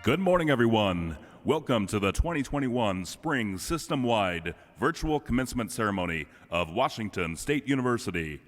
Good morning, everyone. Welcome to the 2021 Spring System-Wide Virtual Commencement Ceremony of Washington State University.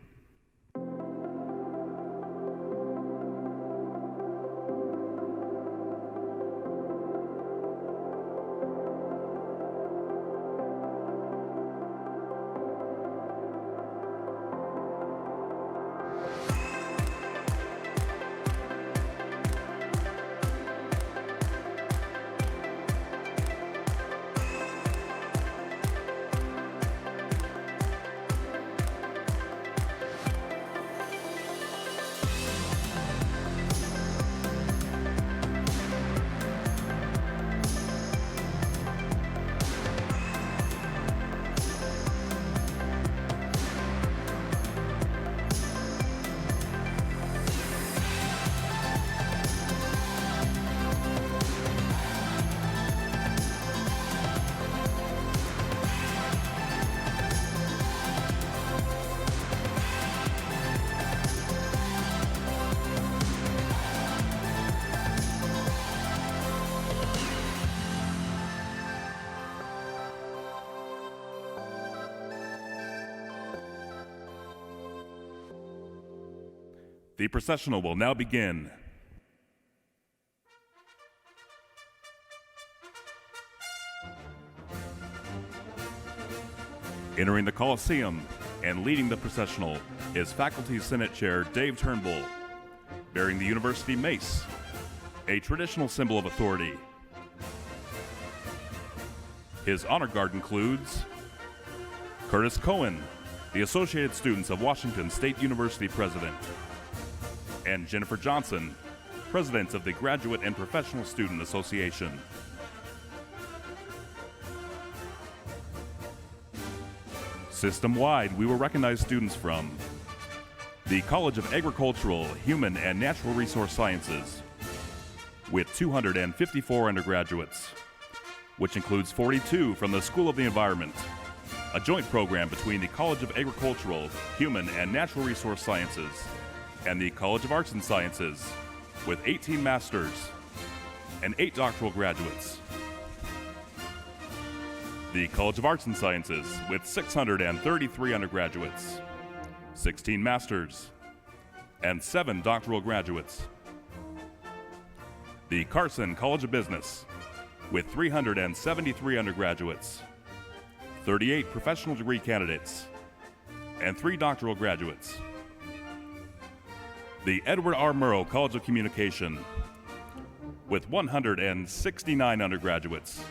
The processional will now begin. Entering the Coliseum and leading the processional is Faculty Senate Chair Dave Turnbull, bearing the university mace, a traditional symbol of authority. His honor guard includes Curtis Cohen, the Associated Students of Washington State University President, and Jennifer Johnson, President of the Graduate and Professional Student Association. System-wide, we will recognize students from the College of Agricultural, Human, and Natural Resource Sciences, with 254 undergraduates, which includes 42 from the School of the Environment, a joint program between the College of Agricultural, Human, and Natural Resource Sciences and the College of Arts and Sciences, with 18 masters and 8 doctoral graduates. The College of Arts and Sciences, with 633 undergraduates, 16 masters, and 7 doctoral graduates. The Carson College of Business, with 373 undergraduates, 38 professional degree candidates, and 3 doctoral graduates. The Edward R. Murrow College of Communication, with 169 undergraduates,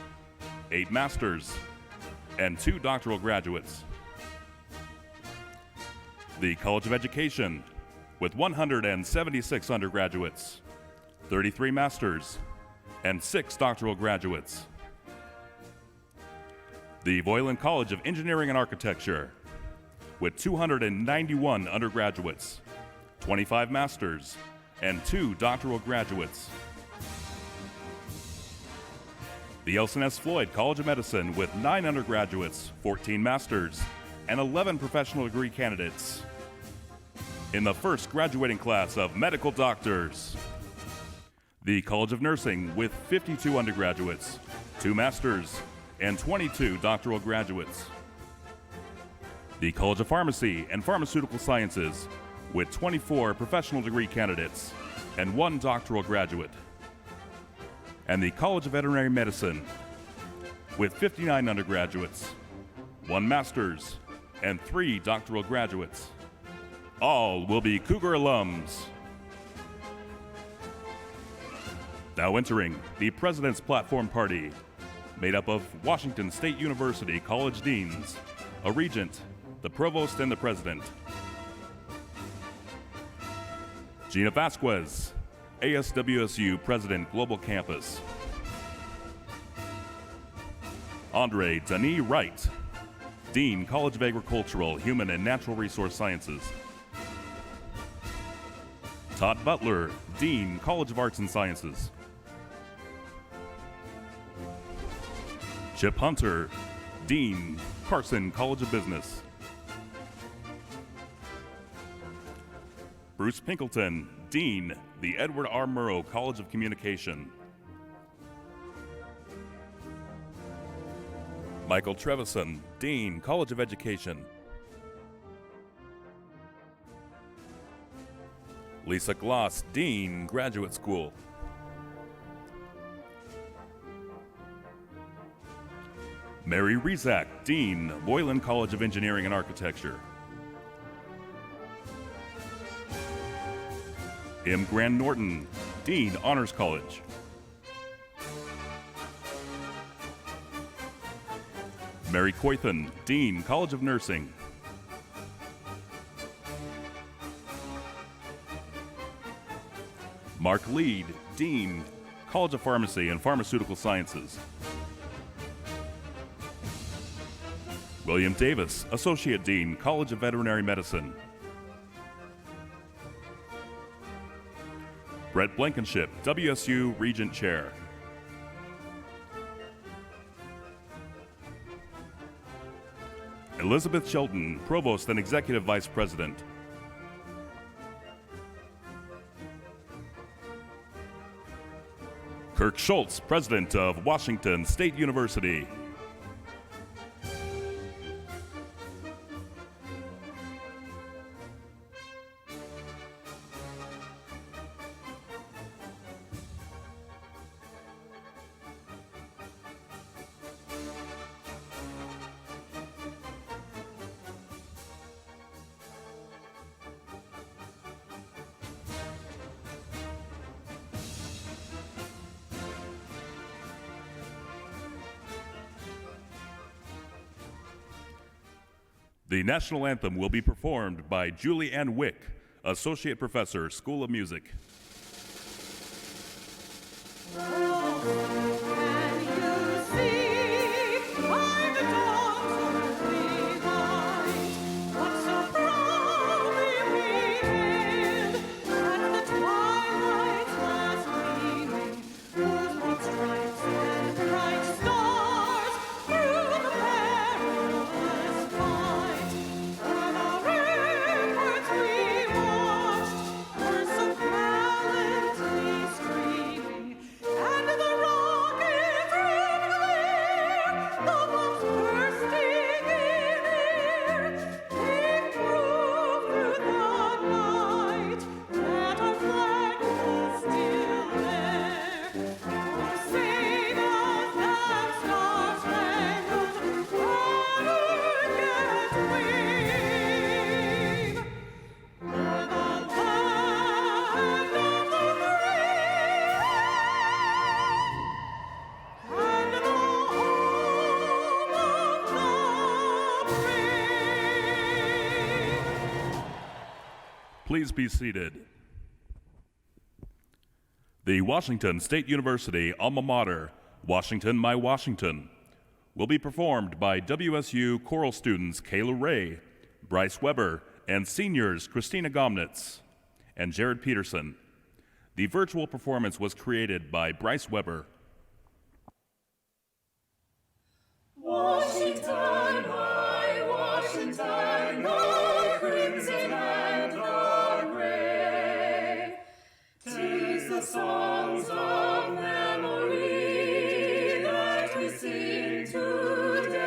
8 masters, and 2 doctoral graduates. The College of Education, with 176 undergraduates, 33 masters, and 6 doctoral graduates. The Voiland College of Engineering and Architecture, with 291 undergraduates, 25 masters, and 2 doctoral graduates. The Elson S. Floyd College of Medicine, with 9 undergraduates, 14 masters, and 11 professional degree candidates. In the first graduating class of medical doctors. The College of Nursing, with 52 undergraduates, 2 masters, and 22 doctoral graduates. The College of Pharmacy and Pharmaceutical Sciences, with 24 professional degree candidates and 1 doctoral graduate. And the College of Veterinary Medicine, with 59 undergraduates, 1 master's, and 3 doctoral graduates. All will be Cougar alums. Now entering the President's Platform Party, made up of Washington State University College Deans, a Regent, the Provost, and the President. Gina Vasquez, ASWSU President, Global Campus. Andre Denis Wright, Dean, College of Agricultural, Human, and Natural Resource Sciences. Todd Butler, Dean, College of Arts and Sciences. Chip Hunter, Dean, Carson College of Business. Bruce Pinkleton, Dean, the Edward R. Murrow College of Communication. Michael Trevison, Dean, College of Education. Lisa Gloss, Dean, Graduate School. Mary Rezac, Dean, Boylan College of Engineering and Architecture. M. Grant Norton, Dean, Honors College. Mary Coythan, Dean, College of Nursing. Mark Lead, Dean, College of Pharmacy and Pharmaceutical Sciences. William Davis, Associate Dean, College of Veterinary Medicine. Brett Blankenship, WSU Regent Chair. Elizabeth Shelton, Provost and Executive Vice President. Kirk Schultz, President of Washington State University. The national anthem will be performed by Julie Ann Wick, Associate Professor, School of Music. Please be seated. The Washington State University alma mater, Washington, My Washington, will be performed by WSU choral students Kayla Ray, Bryce Weber, and seniors Christina Gomnitz and Jared Peterson. The virtual performance was created by Bryce Weber. Washington, my Washington, the crimson and the gray, 'tis the songs of memory that we sing today.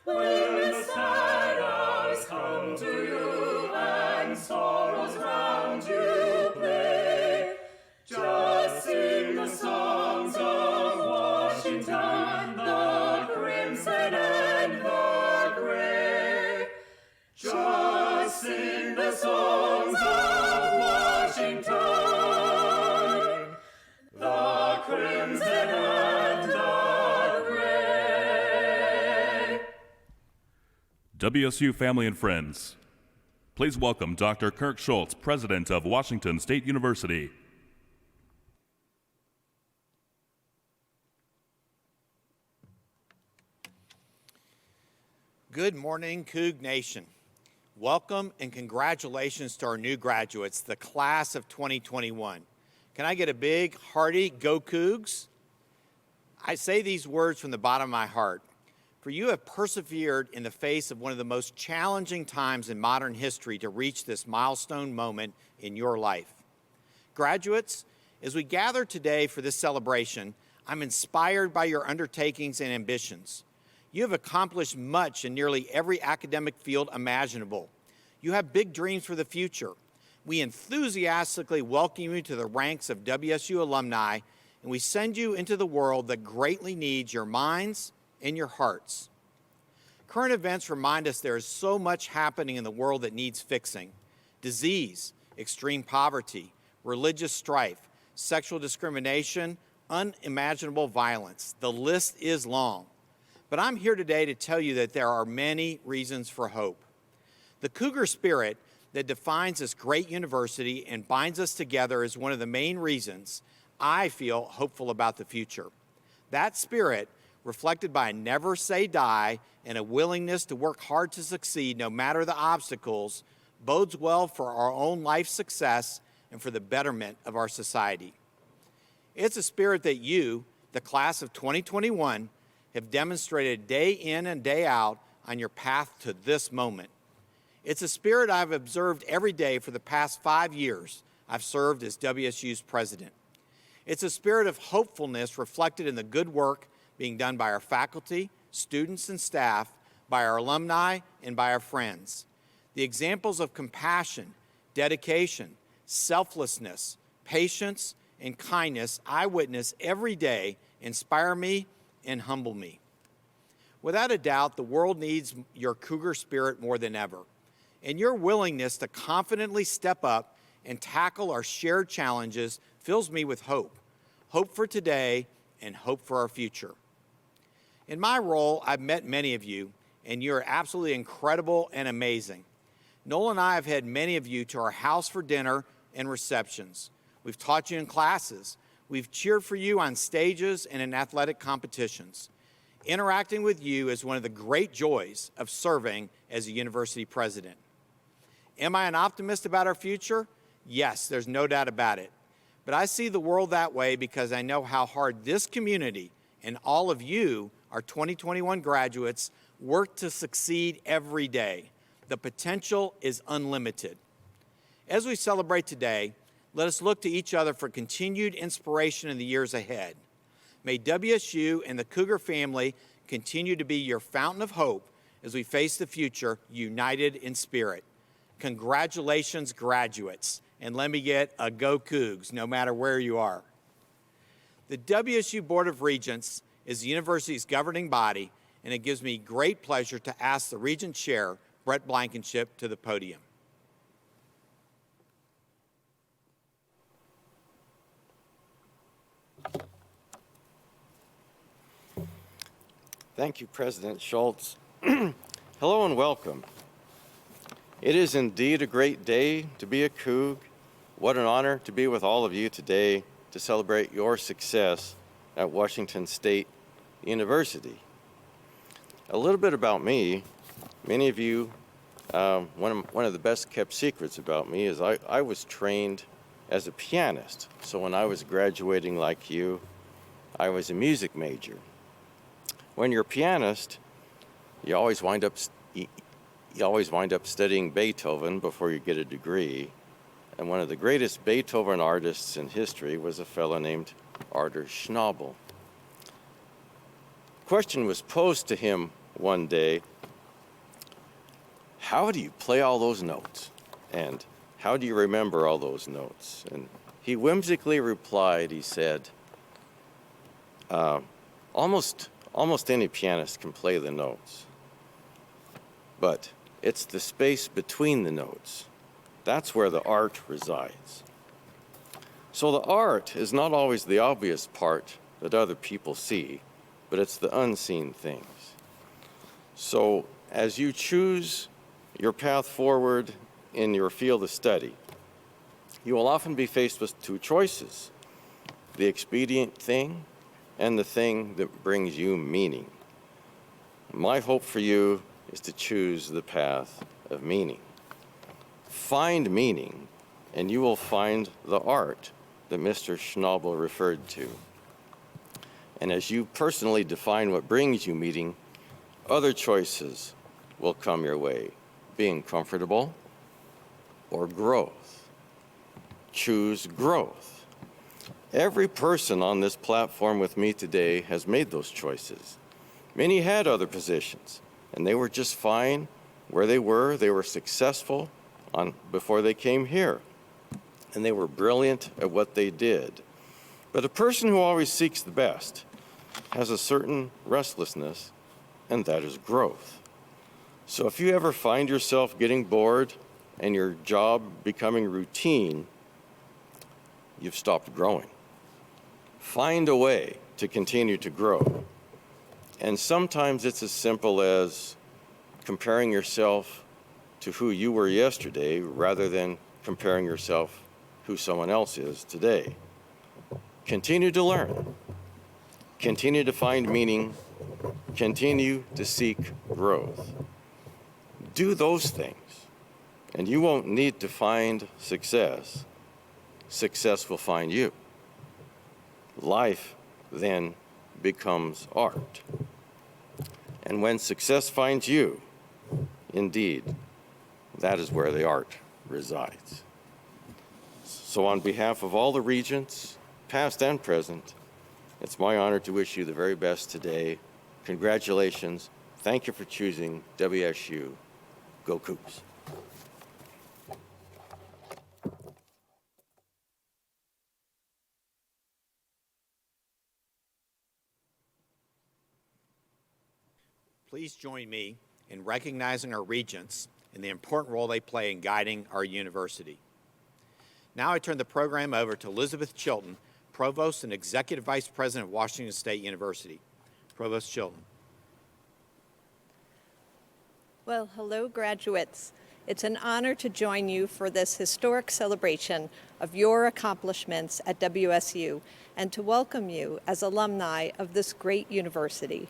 When the sad hours come to you and sorrows round you play, just sing the songs of Washington, the crimson and the gray. Just sing the songs of Washington, the crimson and the gray. WSU family and friends, please welcome Dr. Kirk Schultz, President of Washington State University. Good morning, Coug Nation. Welcome and congratulations to our new graduates, the class of 2021. Can I get a big, hearty go Cougs? I say these words from the bottom of my heart, for you have persevered in the face of one of the most challenging times in modern history to reach this milestone moment in your life. Graduates, as we gather today for this celebration, I'm inspired by your undertakings and ambitions. You have accomplished much in nearly every academic field imaginable. You have big dreams for the future. We enthusiastically welcome you to the ranks of WSU alumni, and we send you into the world that greatly needs your minds and your hearts. Current events remind us there is so much happening in the world that needs fixing. Disease, extreme poverty, religious strife, sexual discrimination, unimaginable violence. The list is long. But I'm here today to tell you that there are many reasons for hope. The Cougar spirit that defines this great university and binds us together is one of the main reasons I feel hopeful about the future. That spirit, reflected by a never say die and a willingness to work hard to succeed no matter the obstacles, bodes well for our own life success and for the betterment of our society. It's a spirit that you, the class of 2021, have demonstrated day in and day out on your path to this moment. It's a spirit I've observed every day for the past 5 years I've served as WSU's president. It's a spirit of hopefulness reflected in the good work being done by our faculty, students, and staff, by our alumni, and by our friends. The examples of compassion, dedication, selflessness, patience, and kindness I witness every day inspire me and humble me. Without a doubt, the world needs your Cougar spirit more than ever, and your willingness to confidently step up and tackle our shared challenges fills me with hope. Hope for today and hope for our future. In my role, I've met many of you, and you're absolutely incredible and amazing. Noel and I have had many of you to our house for dinner and receptions. We've taught you in classes. We've cheered for you on stages and in athletic competitions. Interacting with you is one of the great joys of serving as a university president. Am I an optimist about our future? Yes, there's no doubt about it. But I see the world that way because I know how hard this community and all of you, our 2021 graduates, work to succeed every day. The potential is unlimited. As we celebrate today, let us look to each other for continued inspiration in the years ahead. May WSU and the Cougar family continue to be your fountain of hope as we face the future united in spirit. Congratulations, graduates, and let me get a go Cougs, no matter where you are. The WSU Board of Regents is the university's governing body, and it gives me great pleasure to ask the Regent Chair, Brett Blankenship, to the podium. Thank you, President Schultz. Hello and welcome. It is indeed a great day to be a Coug. What an honor to be with all of you today to celebrate your success at Washington State University. A little bit about me. Many of you, one of the best kept secrets about me is I was trained as a pianist. So when I was graduating like you, I was a music major. When you're a pianist, you always wind up studying Beethoven before you get a degree. And one of the greatest Beethoven artists in history was a fellow named Arthur Schnabel. The question was posed to him one day, how do you play all those notes? And how do you remember all those notes? And he whimsically replied, he said, almost any pianist can play the notes, but it's the space between the notes. That's where the art resides. So the art is not always the obvious part that other people see, but it's the unseen things. So as you choose your path forward in your field of study, you will often be faced with two choices: the expedient thing and the thing that brings you meaning. My hope for you is to choose the path of meaning. Find meaning, and you will find the art that Mr. Schnabel referred to. And as you personally define what brings you meaning, other choices will come your way: being comfortable or growth. Choose growth. Every person on this platform with me today has made those choices. Many had other positions, and they were just fine where they were. They were successful before they came here, and they were brilliant at what they did. But a person who always seeks the best has a certain restlessness, and that is growth. So if you ever find yourself getting bored and your job becoming routine, you've stopped growing. Find a way to continue to grow. And sometimes it's as simple as comparing yourself to who you were yesterday rather than comparing yourself who someone else is today. Continue to learn. Continue to find meaning. Continue to seek growth. Do those things, and you won't need to find success. Success will find you. Life then becomes art. And when success finds you, indeed, that is where the art resides. So on behalf of all the regents, past and present, it's my honor to wish you the very best today. Congratulations. Thank you for choosing WSU. Go Cougs. Please join me in recognizing our regents and the important role they play in guiding our university. Now I turn the program over to Elizabeth Chilton, Provost and Executive Vice President of Washington State University. Provost Chilton. Well, hello, graduates. It's an honor to join you for this historic celebration of your accomplishments at WSU and to welcome you as alumni of this great university.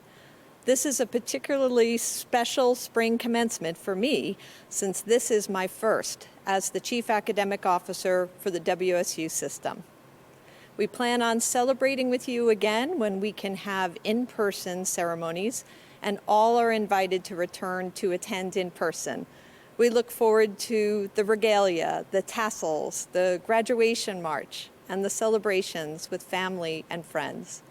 This is a particularly special spring commencement for me, since this is my first as the Chief Academic Officer for the WSU system. We plan on celebrating with you again when we can have in-person ceremonies, and all are invited to return to attend in person. We look forward to the regalia, the tassels, the graduation march, and the celebrations with family and friends.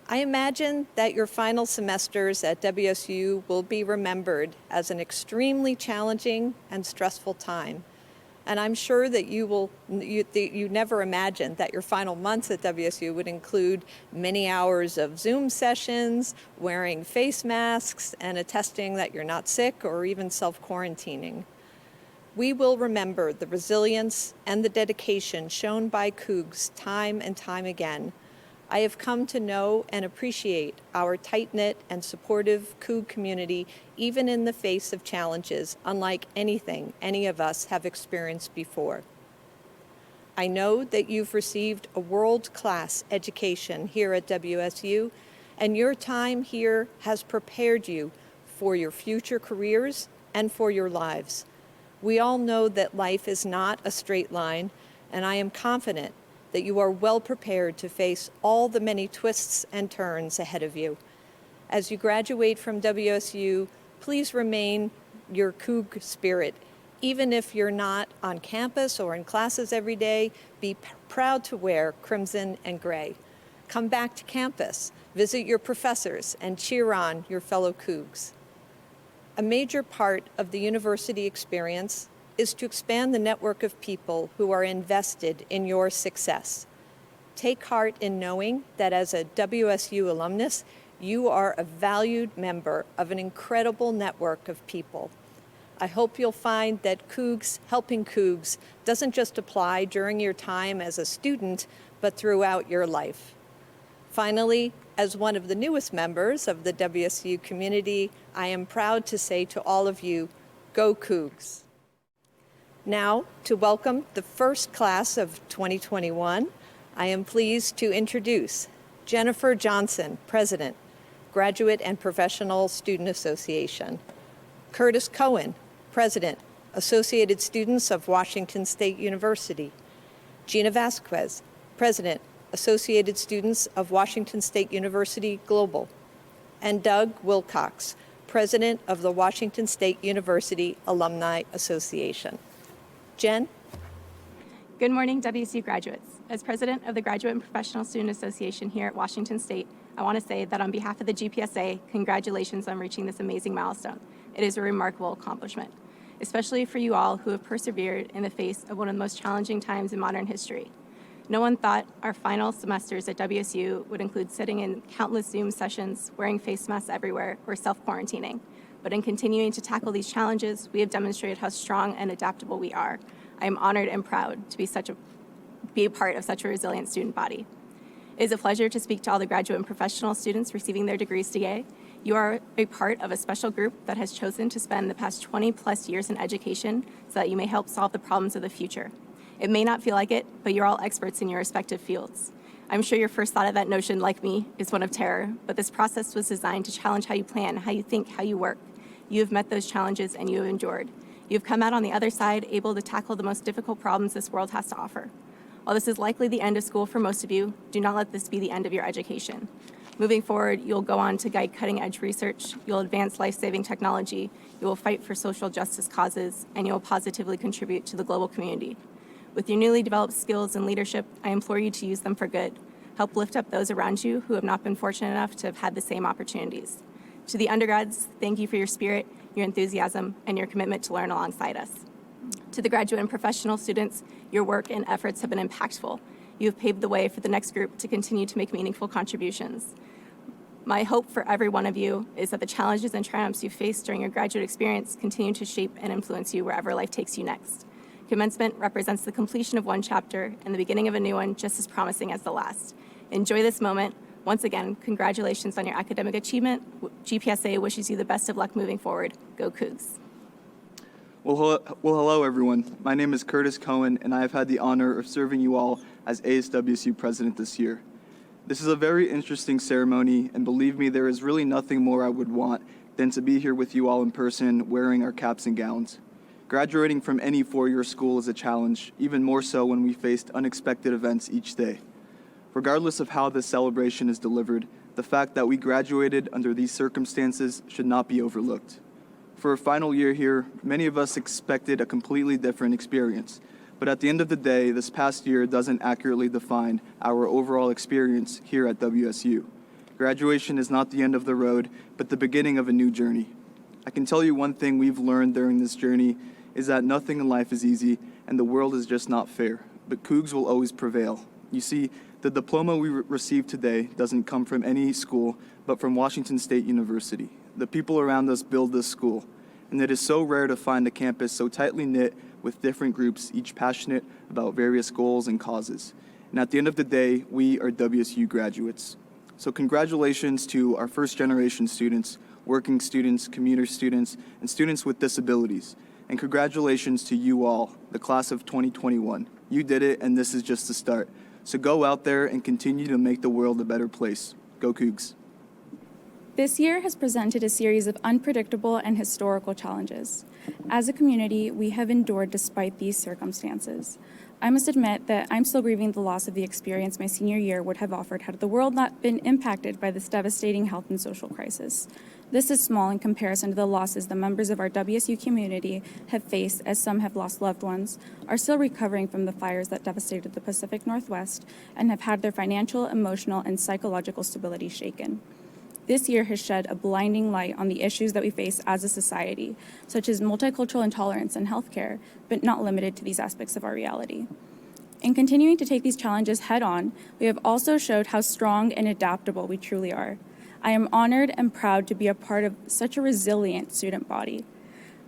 I imagine that your final semesters at WSU will be remembered as an extremely challenging and stressful time. And I'm sure that you never imagined that your final months at WSU would include many hours of Zoom sessions, wearing face masks, and attesting that you're not sick or even self-quarantining. We will remember the resilience and the dedication shown by Cougs time and time again. I have come to know and appreciate our tight-knit and supportive Coug community, even in the face of challenges unlike anything any of us have experienced before. I know that you've received a world-class education here at WSU, and your time here has prepared you for your future careers and for your lives. We all know that life is not a straight line, and I am confident that you are well prepared to face all the many twists and turns ahead of you. As you graduate from WSU, please remain your Coug spirit. Even if you're not on campus or in classes every day, be proud to wear crimson and gray. Come back to campus, visit your professors, and cheer on your fellow Cougs. A major part of the university experience is to expand the network of people who are invested in your success. Take heart in knowing that as a WSU alumnus, you are a valued member of an incredible network of people. I hope you'll find that Cougs helping Cougs doesn't just apply during your time as a student, but throughout your life. Finally, as one of the newest members of the WSU community, I am proud to say to all of you, go Cougs. Now, to welcome the first class of 2021, I am pleased to introduce Jennifer Johnson, President, Graduate and Professional Student Association; Curtis Cohen, President, Associated Students of Washington State University; Gina Vasquez, President, Associated Students of Washington State University Global; and Doug Wilcox, President of the Washington State University Alumni Association. Jen? Good morning, WSU graduates. As president of the Graduate and Professional Student Association here at Washington State, I want to say that on behalf of the GPSA, congratulations on reaching this amazing milestone. It is a remarkable accomplishment, especially for you all who have persevered in the face of one of the most challenging times in modern history. No one thought our final semesters at WSU would include sitting in countless Zoom sessions, wearing face masks everywhere, or self-quarantining. But in continuing to tackle these challenges, we have demonstrated how strong and adaptable we are. I am honored and proud to be a part of such a resilient student body. It is a pleasure to speak to all the graduate and professional students receiving their degrees today. You are a part of a special group that has chosen to spend the past 20 plus years in education so that you may help solve the problems of the future. It may not feel like it, but you're all experts in your respective fields. I'm sure your first thought of that notion, like me, is one of terror, but this process was designed to challenge how you plan, how you think, how you work. You have met those challenges and you have endured. You've come out on the other side able to tackle the most difficult problems this world has to offer. While this is likely the end of school for most of you, do not let this be the end of your education. Moving forward, you'll go on to guide cutting-edge research, you'll advance life-saving technology, you will fight for social justice causes, and you will positively contribute to the global community. With your newly developed skills and leadership, I implore you to use them for good. Help lift up those around you who have not been fortunate enough to have had the same opportunities. To the undergrads, thank you for your spirit, your enthusiasm, and your commitment to learn alongside us. To the graduate and professional students, your work and efforts have been impactful. You have paved the way for the next group to continue to make meaningful contributions. My hope for every one of you is that the challenges and triumphs you faced during your graduate experience continue to shape and influence you wherever life takes you next. Commencement represents the completion of one chapter and the beginning of a new one just as promising as the last. Enjoy this moment. Once again, congratulations on your academic achievement. GPSA wishes you the best of luck moving forward. Go Cougs. Well, hello, everyone. My name is Curtis Cohen, and I have had the honor of serving you all as ASWSU president this year. This is a very interesting ceremony, and believe me, there is really nothing more I would want than to be here with you all in person wearing our caps and gowns. Graduating from any four-year school is a challenge, even more so when we faced unexpected events each day. Regardless of how this celebration is delivered, the fact that we graduated under these circumstances should not be overlooked. For a final year here, many of us expected a completely different experience, but at the end of the day, this past year doesn't accurately define our overall experience here at WSU. Graduation is not the end of the road, but the beginning of a new journey. I can tell you one thing we've learned during this journey is that nothing in life is easy, and the world is just not fair, but Cougs will always prevail. You see, the diploma we received today doesn't come from any school, but from Washington State University. The people around us build this school, and it is so rare to find a campus so tightly knit with different groups, each passionate about various goals and causes. And at the end of the day, we are WSU graduates. So congratulations to our first-generation students, working students, commuter students, and students with disabilities. And congratulations to you all, the class of 2021. You did it, and this is just the start. So go out there and continue to make the world a better place. Go Cougs. This year has presented a series of unpredictable and historical challenges. As a community, we have endured despite these circumstances. I must admit that I'm still grieving the loss of the experience my senior year would have offered had the world not been impacted by this devastating health and social crisis. This is small in comparison to the losses the members of our WSU community have faced, as some have lost loved ones, are still recovering from the fires that devastated the Pacific Northwest, and have had their financial, emotional, and psychological stability shaken. This year has shed a blinding light on the issues that we face as a society, such as multicultural intolerance and healthcare, but not limited to these aspects of our reality. In continuing to take these challenges head on, we have also showed how strong and adaptable we truly are. I am honored and proud to be a part of such a resilient student body.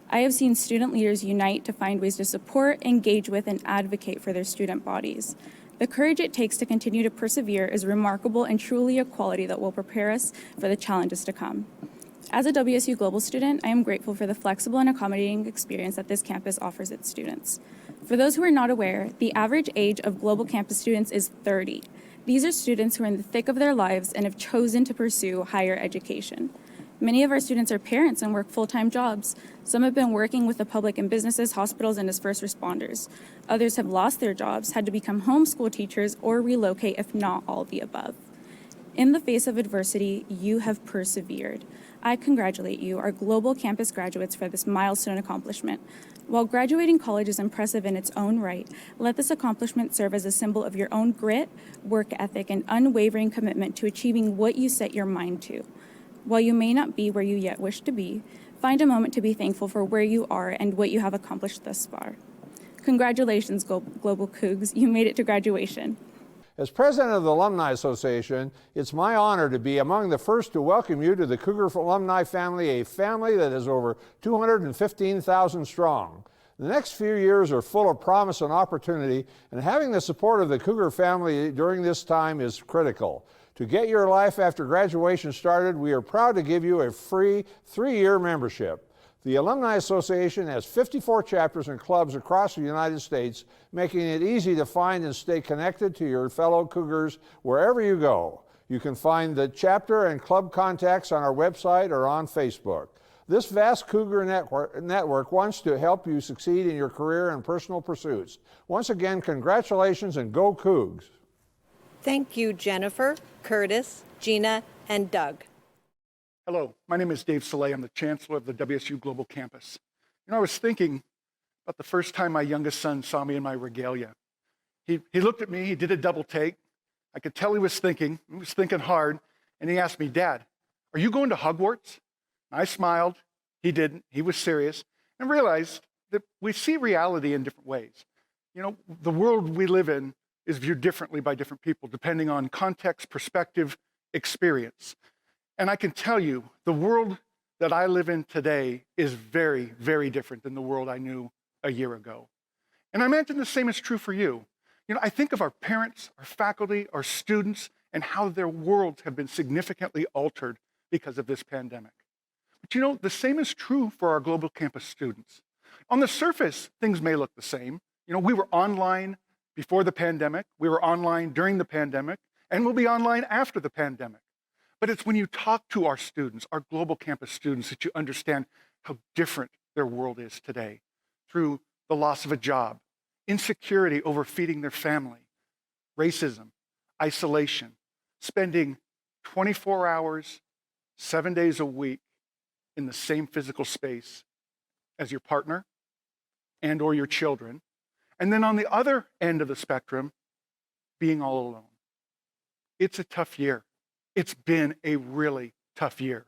I have seen student leaders unite to find ways to support, engage with, and advocate for their student bodies. The courage it takes to continue to persevere is remarkable and truly a quality that will prepare us for the challenges to come. As a WSU Global student, I am grateful for the flexible and accommodating experience that this campus offers its students. For those who are not aware, the average age of Global campus students is 30. These are students who are in the thick of their lives and have chosen to pursue higher education. Many of our students are parents and work full-time jobs. Some have been working with the public in businesses, hospitals, and as first responders. Others have lost their jobs, had to become homeschool teachers, or relocate, if not all of the above. In the face of adversity, you have persevered. I congratulate you, our global campus graduates, for this milestone accomplishment. While graduating college is impressive in its own right, let this accomplishment serve as a symbol of your own grit, work ethic, and unwavering commitment to achieving what you set your mind to. While you may not be where you yet wish to be, find a moment to be thankful for where you are and what you have accomplished thus far. Congratulations, Global Cougs. You made it to graduation. As president of the Alumni Association, it's my honor to be among the first to welcome you to the Cougar Alumni family, a family that is over 215,000 strong. The next few years are full of promise and opportunity, and having the support of the Cougar family during this time is critical. To get your life after graduation started, we are proud to give you a free 3-year membership. The Alumni Association has 54 chapters and clubs across the United States, making it easy to find and stay connected to your fellow Cougars wherever you go. You can find the chapter and club contacts on our website or on Facebook. This vast Cougar network wants to help you succeed in your career and personal pursuits. Once again, congratulations and go Cougs. Thank you, Jennifer, Curtis, Gina, and Doug. Hello, my name is Dave Soleil. I'm the Chancellor of the WSU Global Campus. I was thinking about the first time my youngest son saw me in my regalia. He looked at me, he did a double take. I could tell he was thinking hard, and he asked me, "Dad, are you going to Hogwarts?" I smiled, he didn't, he was serious, and realized that we see reality in different ways. The world we live in is viewed differently by different people, depending on context, perspective, experience. And I can tell you, the world that I live in today is very, very different than the world I knew a year ago. And I imagine the same is true for you. I think of our parents, our faculty, our students, and how their worlds have been significantly altered because of this pandemic. But the same is true for our global campus students. On the surface, things may look the same. We were online before the pandemic, we were online during the pandemic, and we'll be online after the pandemic. But it's when you talk to our students, our global campus students, that you understand how different their world is today through the loss of a job, insecurity over feeding their family, racism, isolation, spending 24 hours, 7 days a week in the same physical space as your partner and or your children. And then on the other end of the spectrum, being all alone. It's a tough year. It's been a really tough year.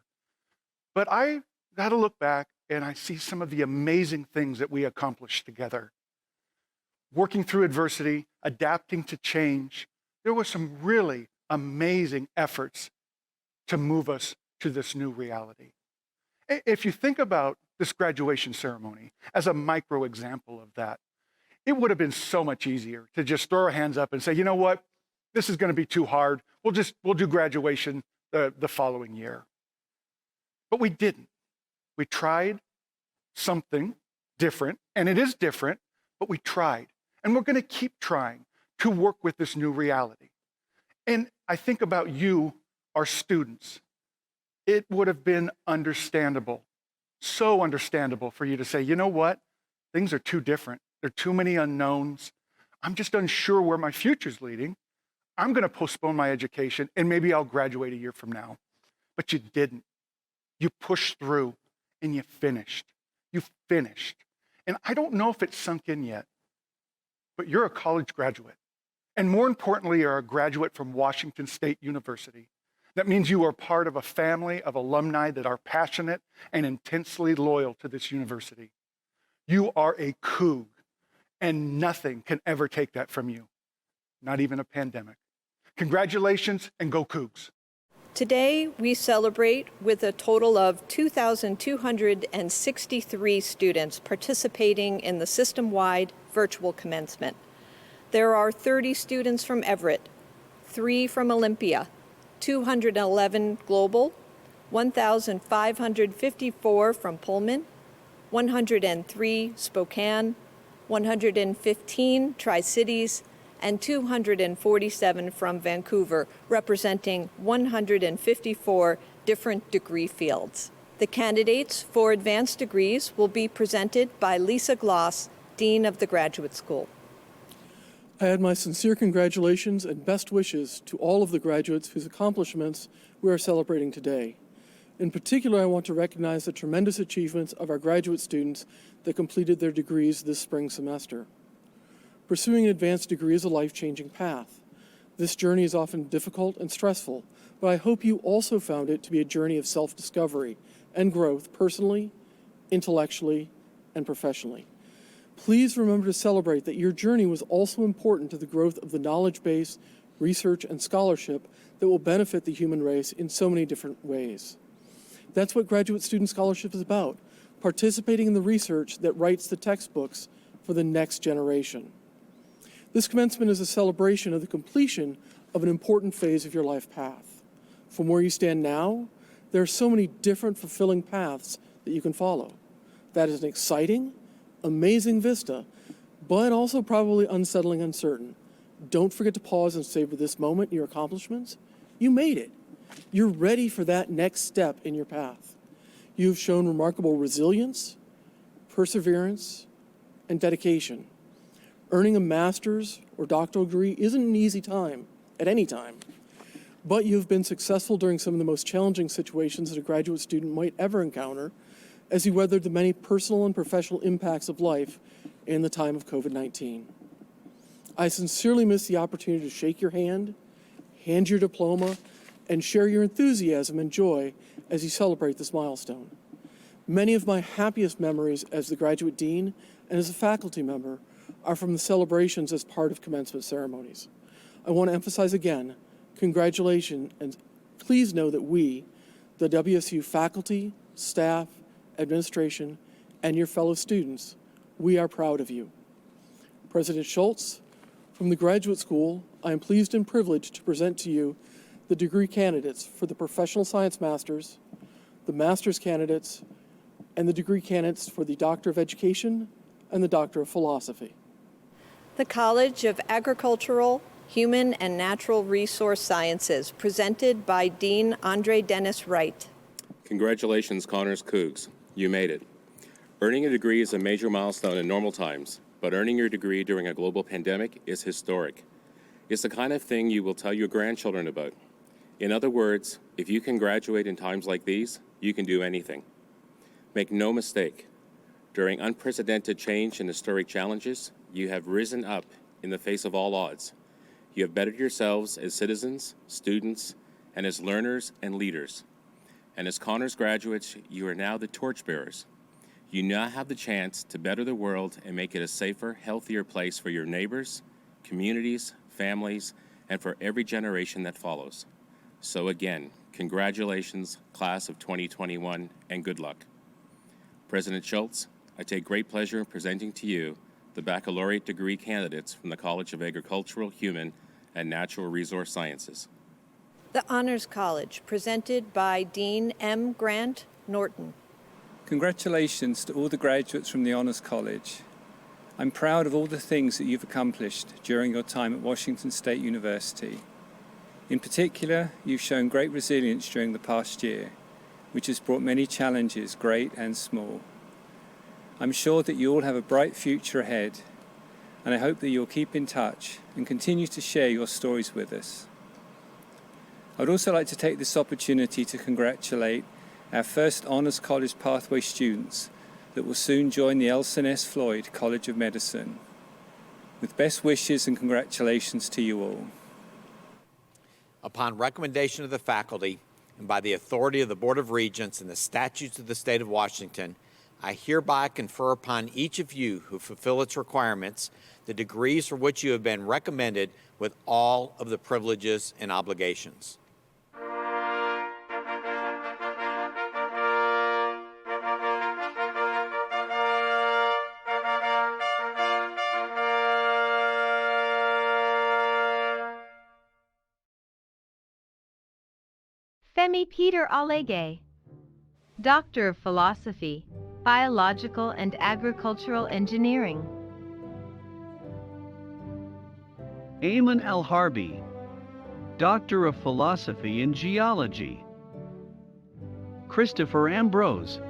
But I got to look back and I see some of the amazing things that we accomplished together. Working through adversity, adapting to change, there were some really amazing efforts to move us to this new reality. If you think about this graduation ceremony as a micro example of that, it would have been so much easier to just throw our hands up and say, you know what, this is going to be too hard. We'll do graduation the following year. But we didn't. We tried something different, and it is different, but we tried. And we're going to keep trying to work with this new reality. And I think about you, our students. It would have been understandable, so understandable for you to say, you know what, things are too different. There are too many unknowns. I'm just unsure where my future's leading. I'm going to postpone my education, and maybe I'll graduate a year from now. But you didn't. You pushed through, and you finished. You finished. And I don't know if it's sunk in yet, but you're a college graduate. And more importantly, you're a graduate from Washington State University. That means you are part of a family of alumni that are passionate and intensely loyal to this university. You are a Coug, and nothing can ever take that from you, not even a pandemic. Congratulations, and go Cougs. Today, we celebrate with a total of 2,263 students participating in the system-wide virtual commencement. There are 30 students from Everett, 3 from Olympia, 211 Global, 1,554 from Pullman, 103 Spokane, 115 Tri-Cities, and 247 from Vancouver, representing 154 different degree fields. The candidates for advanced degrees will be presented by Lisa Gloss, Dean of the Graduate School. I add my sincere congratulations and best wishes to all of the graduates whose accomplishments we are celebrating today. In particular, I want to recognize the tremendous achievements of our graduate students that completed their degrees this spring semester. Pursuing an advanced degree is a life-changing path. This journey is often difficult and stressful, but I hope you also found it to be a journey of self-discovery and growth personally, intellectually, and professionally. Please remember to celebrate that your journey was also important to the growth of the knowledge base, research, and scholarship that will benefit the human race in so many different ways. That's what Graduate Student Scholarship is about, participating in the research that writes the textbooks for the next generation. This commencement is a celebration of the completion of an important phase of your life path. From where you stand now, there are so many different fulfilling paths that you can follow. That is an exciting, amazing vista, but also probably unsettling, uncertain. Don't forget to pause and savor this moment, your accomplishments. You made it. You're ready for that next step in your path. You've shown remarkable resilience, perseverance, and dedication. Earning a master's or doctoral degree isn't an easy time at any time, but you've been successful during some of the most challenging situations that a graduate student might ever encounter as you weathered the many personal and professional impacts of life in the time of COVID-19. I sincerely miss the opportunity to shake your hand your diploma, and share your enthusiasm and joy as you celebrate this milestone. Many of my happiest memories as the graduate dean and as a faculty member are from the celebrations as part of commencement ceremonies. I want to emphasize again, congratulations, and please know that we, the WSU faculty, staff, administration, and your fellow students, we are proud of you. President Schultz, from the Graduate School, I am pleased and privileged to present to you the degree candidates for the Professional Science Masters, the Master's candidates, and the degree candidates for the Doctor of Education and the Doctor of Philosophy. The College of Agricultural, Human, and Natural Resource Sciences, presented by Dean Andre Dennis Wright. Congratulations, CAHNRS Cougs. You made it. Earning a degree is a major milestone in normal times, but earning your degree during a global pandemic is historic. It's the kind of thing you will tell your grandchildren about. In other words, if you can graduate in times like these, you can do anything. Make no mistake, during unprecedented change and historic challenges, you have risen up in the face of all odds. You have bettered yourselves as citizens, students, and as learners and leaders. And as CAHNRS graduates, you are now the torchbearers. You now have the chance to better the world and make it a safer, healthier place for your neighbors, communities, families, and for every generation that follows. So again, congratulations, class of 2021, and good luck. President Schultz, I take great pleasure in presenting to you the baccalaureate degree candidates from the College of Agricultural, Human, and Natural Resource Sciences. The Honors College, presented by Dean M. Grant Norton. Congratulations to all the graduates from the Honors College. I'm proud of all the things that you've accomplished during your time at Washington State University. In particular, you've shown great resilience during the past year, which has brought many challenges, great and small. I'm sure that you all have a bright future ahead, and I hope that you'll keep in touch and continue to share your stories with us. I would also like to take this opportunity to congratulate our first Honors College Pathway students that will soon join the Elson S. Floyd College of Medicine. With best wishes and congratulations to you all. Upon recommendation of the faculty and by the authority of the Board of Regents and the statutes of the state of Washington, I hereby confer upon each of you who fulfill its requirements the degrees for which you have been recommended with all of the privileges and obligations. Femi Peter Alege, Doctor of Philosophy, Biological and Agricultural Engineering. Ayman El-Harbi, Doctor of Philosophy in Geology. Christopher Ambrose,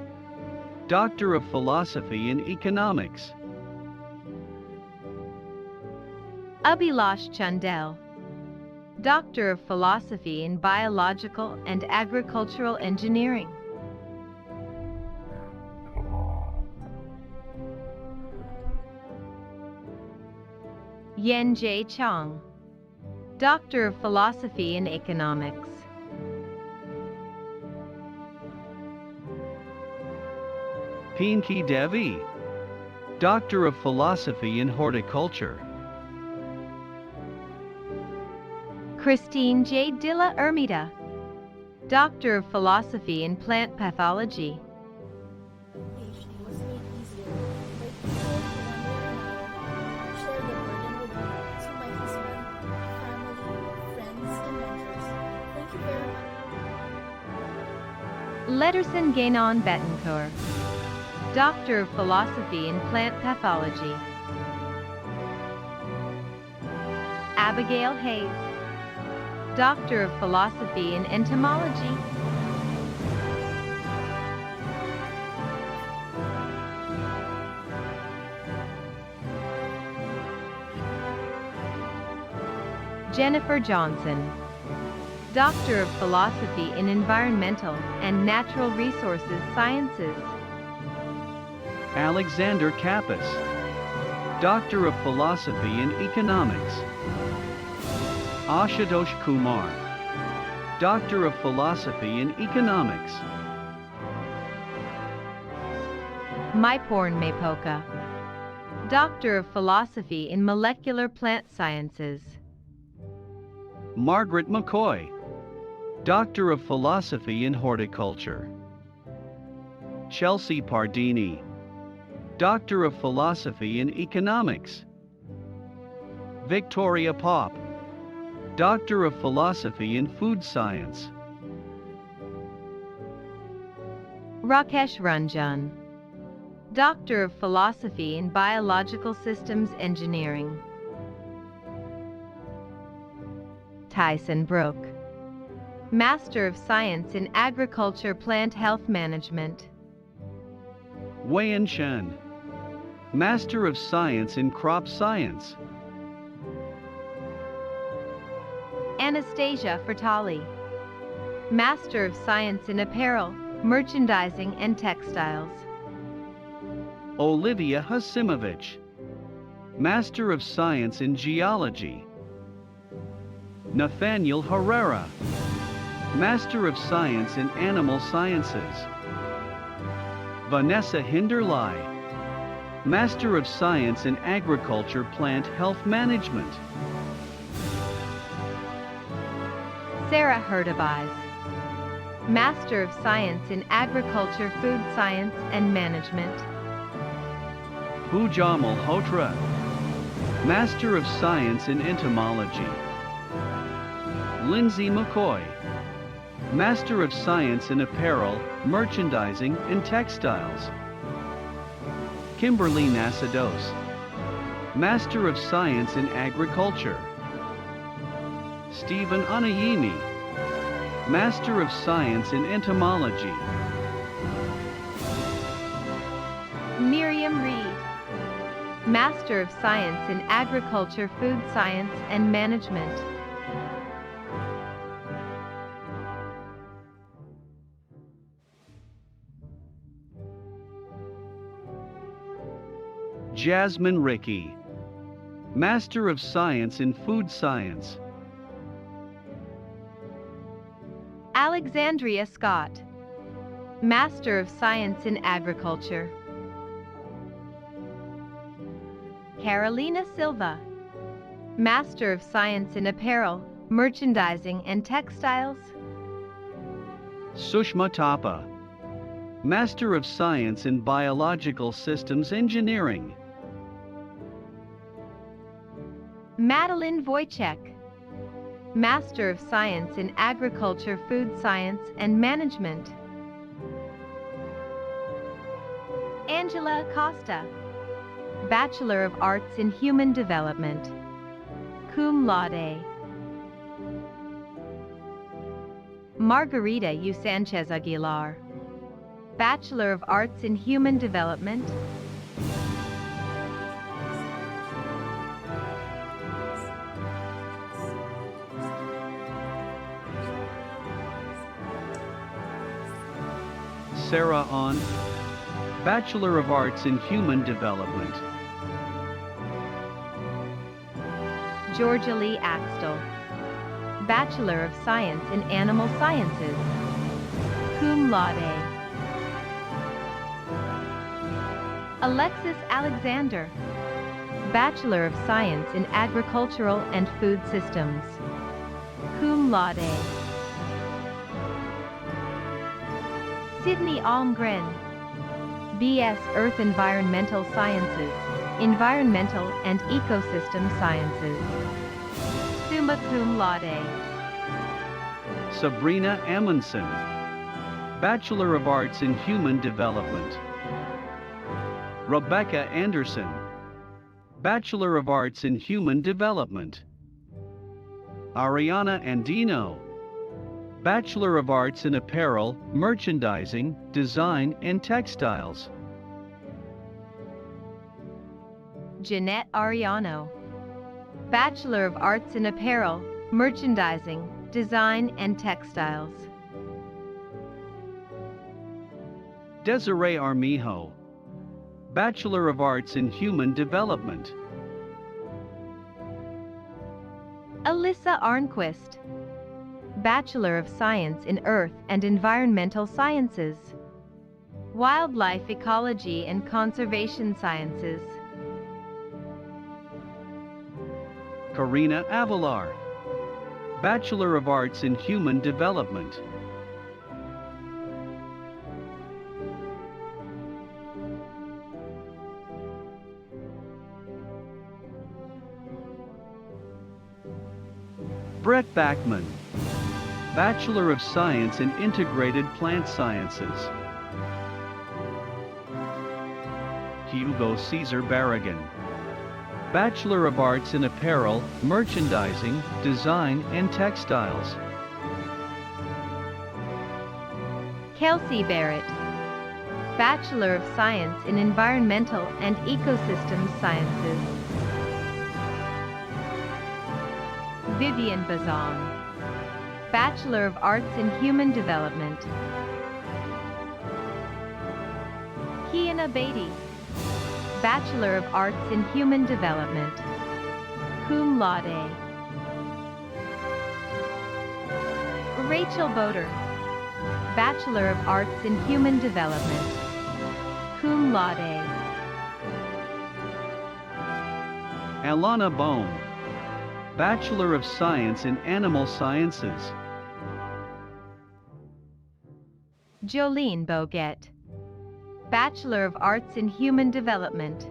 Doctor of Philosophy in Economics. Abhilash Chandel, Doctor of Philosophy in Biological and Agricultural Engineering. Yen J. Chong, Doctor of Philosophy in Economics. Pinky Devi, Doctor of Philosophy in Horticulture. Christine J. Dilla Ermita, Doctor of Philosophy in Plant Pathology. Letterson Gainon Betancourt, Doctor of Philosophy in Plant Pathology. Abigail Hayes, Doctor of Philosophy in Entomology. Jennifer Johnson, Doctor of Philosophy in Environmental and Natural Resources Sciences. Alexander Kappas, Doctor of Philosophy in Economics. Ashutosh Kumar, Doctor of Philosophy in Economics. Maiporn Mepoka, Doctor of Philosophy in Molecular Plant Sciences. Margaret McCoy, Doctor of Philosophy in Horticulture. Chelsea Pardini, Doctor of Philosophy in Economics. Victoria Pop, Doctor of Philosophy in Food Science. Rakesh Ranjan, Doctor of Philosophy in Biological Systems Engineering. Tyson Brooke, Master of Science in Agriculture Plant Health Management. Wei Chen, Master of Science in Crop Science. Anastasia Fertali, Master of Science in Apparel, Merchandising and Textiles. Olivia Hasimovich, Master of Science in Geology. Nathaniel Herrera, Master of Science in Animal Sciences. Vanessa Hinderlei, Master of Science in Agriculture Plant Health Management. Sarah Herdebise, Master of Science in Agriculture Food Science and Management. Pooja Malhotra, Master of Science in Entomology. Lindsay McCoy, Master of Science in Apparel, Merchandising, and Textiles. Kimberly Nasados, Master of Science in Agriculture. Stephen Anayimi, Master of Science in Entomology. Miriam Reed, Master of Science in Agriculture, Food Science, and Management. Jasmine Rickey, Master of Science in Food Science. Alexandria Scott, Master of Science in Agriculture. Carolina Silva, Master of Science in Apparel, Merchandising and Textiles. Sushma Thapa, Master of Science in Biological Systems Engineering. Madeline Wojciech, Master of Science in Agriculture, Food Science, and Management. Angela Acosta, Bachelor of Arts in Human Development, cum laude. Margarita U. Sanchez Aguilar, Bachelor of Arts in Human Development. Sarah On, Bachelor of Arts in Human Development. Georgia Lee Axtell, Bachelor of Science in Animal Sciences, cum laude. Alexis Alexander, Bachelor of Science in Agricultural and Food Systems, cum laude. Sydney Almgren, B.S. Earth Environmental Sciences, Environmental and Ecosystem Sciences, summa cum laude. Sabrina Amundsen, Bachelor of Arts in Human Development. Rebecca Anderson, Bachelor of Arts in Human Development. Ariana Andino, Bachelor of Arts in Apparel, Merchandising, Design, and Textiles. Jeanette Ariano, Bachelor of Arts in Apparel, Merchandising, Design, and Textiles. Desiree Armijo, Bachelor of Arts in Human Development. Alyssa Arnquist, Bachelor of Science in Earth and Environmental Sciences, Wildlife Ecology and Conservation Sciences. Karina Avalar, Bachelor of Arts in Human Development. Brett Backman, Bachelor of Science in Integrated Plant Sciences. Hugo Caesar Barragan, Bachelor of Arts in Apparel, Merchandising, Design, and Textiles. Kelsey Barrett, Bachelor of Science in Environmental and Ecosystem Sciences. Vivian Bazan, Bachelor of Arts in Human Development. Kiana Beatty, Bachelor of Arts in Human Development, cum laude. Rachel Boder, Bachelor of Arts in Human Development, cum laude. Alana Bohm, Bachelor of Science in Animal Sciences. Jolene Boguet, Bachelor of Arts in Human Development.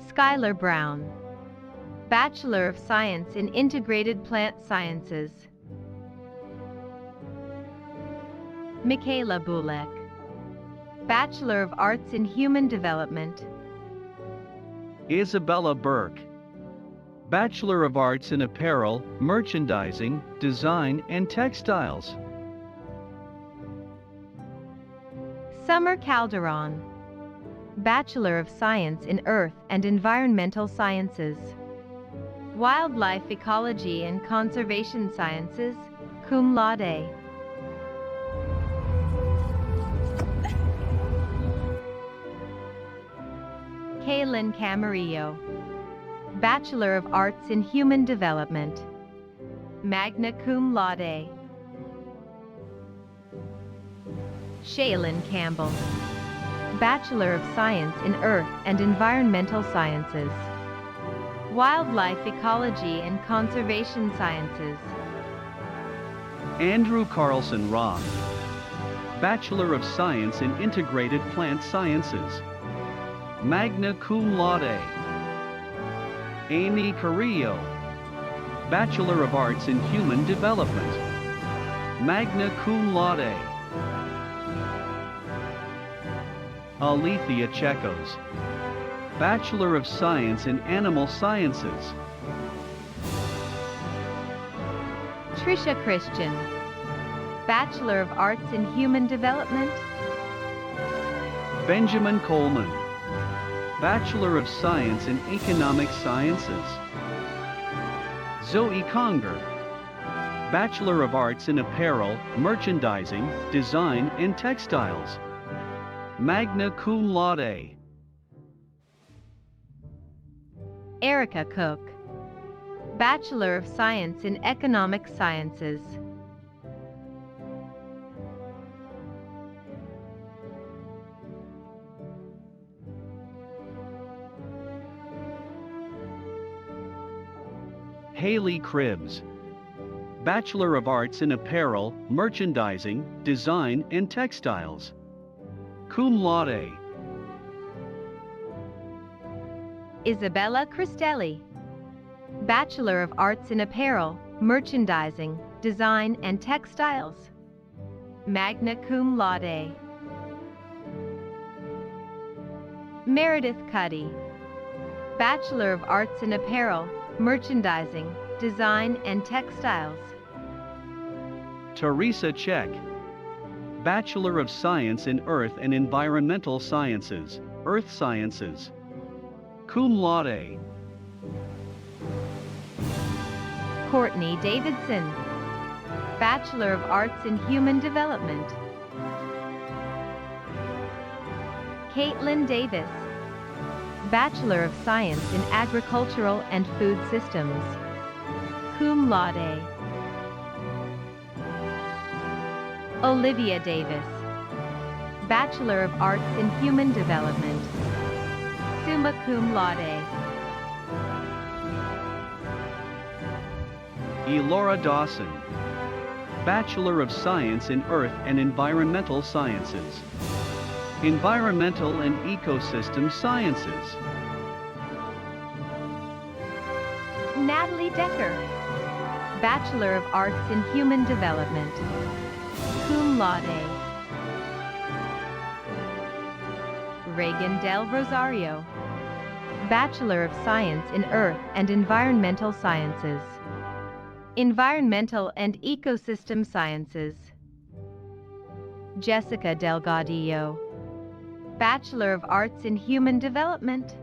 Skylar Brown, Bachelor of Science in Integrated Plant Sciences. Michaela Bulek, Bachelor of Arts in Human Development. Isabella Burke, Bachelor of Arts in Apparel, Merchandising, Design, and Textiles. Summer Calderon, Bachelor of Science in Earth and Environmental Sciences, Wildlife Ecology and Conservation Sciences, cum laude. Kaylin Camarillo, Bachelor of Arts in Human Development, magna cum laude. Shaylin Campbell, Bachelor of Science in Earth and Environmental Sciences, Wildlife Ecology and Conservation Sciences. Andrew Carlson Roth, Bachelor of Science in Integrated Plant Sciences, magna cum laude. Amy Carrillo, Bachelor of Arts in Human Development, magna cum laude. Alethea Chekos, Bachelor of Science in Animal Sciences. Trisha Christian, Bachelor of Arts in Human Development. Benjamin Coleman, Bachelor of Science in Economic Sciences. Zoe Conger, Bachelor of Arts in Apparel, Merchandising, Design, and Textiles. Magna cum laude. Erica Cook, Bachelor of Science in Economic Sciences. Haley Cribbs, Bachelor of Arts in Apparel, Merchandising, Design, and Textiles. Cum laude. Isabella Cristelli, Bachelor of Arts in Apparel, Merchandising, Design, and Textiles. Magna cum laude. Meredith Cuddy, Bachelor of Arts in Apparel, Merchandising, Design, and Textiles. Teresa Check, Bachelor of Science in Earth and Environmental Sciences, Earth Sciences. Cum laude. Courtney Davidson, Bachelor of Arts in Human Development. Caitlin Davis, Bachelor of Science in Agricultural and Food Systems. Cum laude. Olivia Davis, Bachelor of Arts in Human Development. Summa cum laude. Elora Dawson, Bachelor of Science in Earth and Environmental Sciences. Environmental and Ecosystem Sciences. Natalie Decker, Bachelor of Arts in Human Development. Cum laude. Reagan Del Rosario, Bachelor of Science in Earth and Environmental Sciences. Environmental and Ecosystem Sciences. Jessica Delgadillo, Bachelor of Arts in Human Development.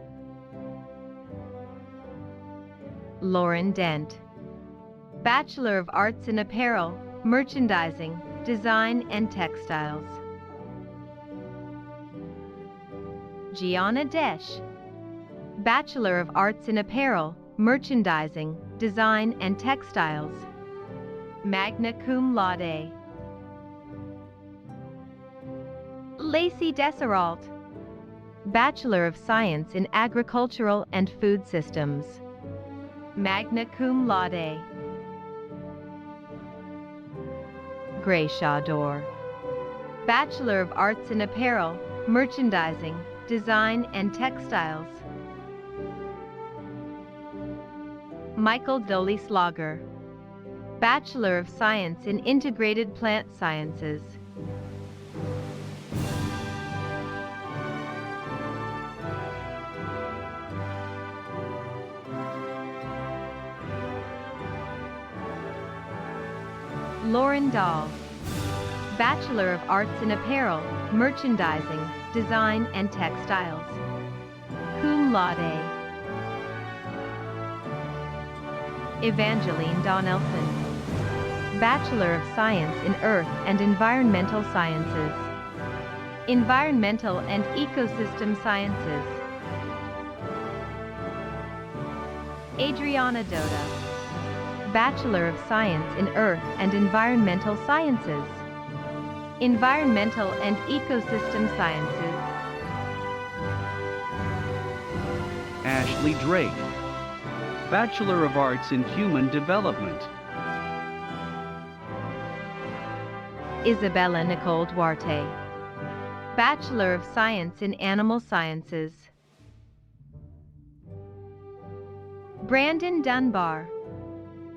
Lauren Dent, Bachelor of Arts in Apparel, Merchandising, Design, and Textiles. Gianna Desch, Bachelor of Arts in Apparel, Merchandising, Design, and Textiles. Magna cum laude. Lacey Desseralt, Bachelor of Science in Agricultural and Food Systems. Magna cum laude. Grayshaw Dorr, Bachelor of Arts in Apparel, Merchandising, Design, and Textiles. Michael Doley Slogger, Bachelor of Science in Integrated Plant Sciences. Lauren Dahl, Bachelor of Arts in Apparel, Merchandising, Design, and Textiles. Cum laude. Evangeline Donnelson, Bachelor of Science in Earth and Environmental Sciences. Environmental and Ecosystem Sciences. Adriana Dota, Bachelor of Science in Earth and Environmental Sciences. Environmental and Ecosystem Sciences. Ashley Drake, Bachelor of Arts in Human Development. Isabella Nicole Duarte, Bachelor of Science in Animal Sciences. Brandon Dunbar,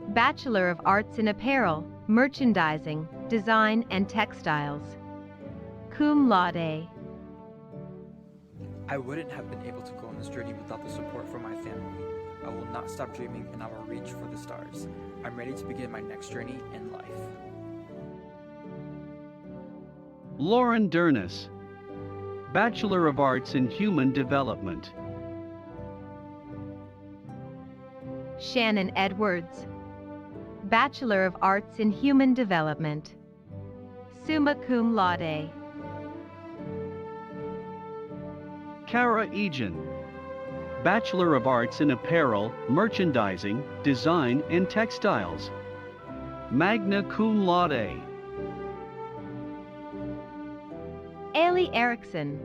Bachelor of Arts in Apparel, Merchandising, Design, and Textiles. Cum laude. I wouldn't have been able to go on this journey without the support from my family. I will not stop dreaming and I will reach for the stars. I'm ready to begin my next journey in life. Lauren Dernis, Bachelor of Arts in Human Development. Shannon Edwards, Bachelor of Arts in Human Development, summa cum laude. Kara Egan, Bachelor of Arts in Apparel, Merchandising, Design, and Textiles, magna cum laude. Ailey Erickson,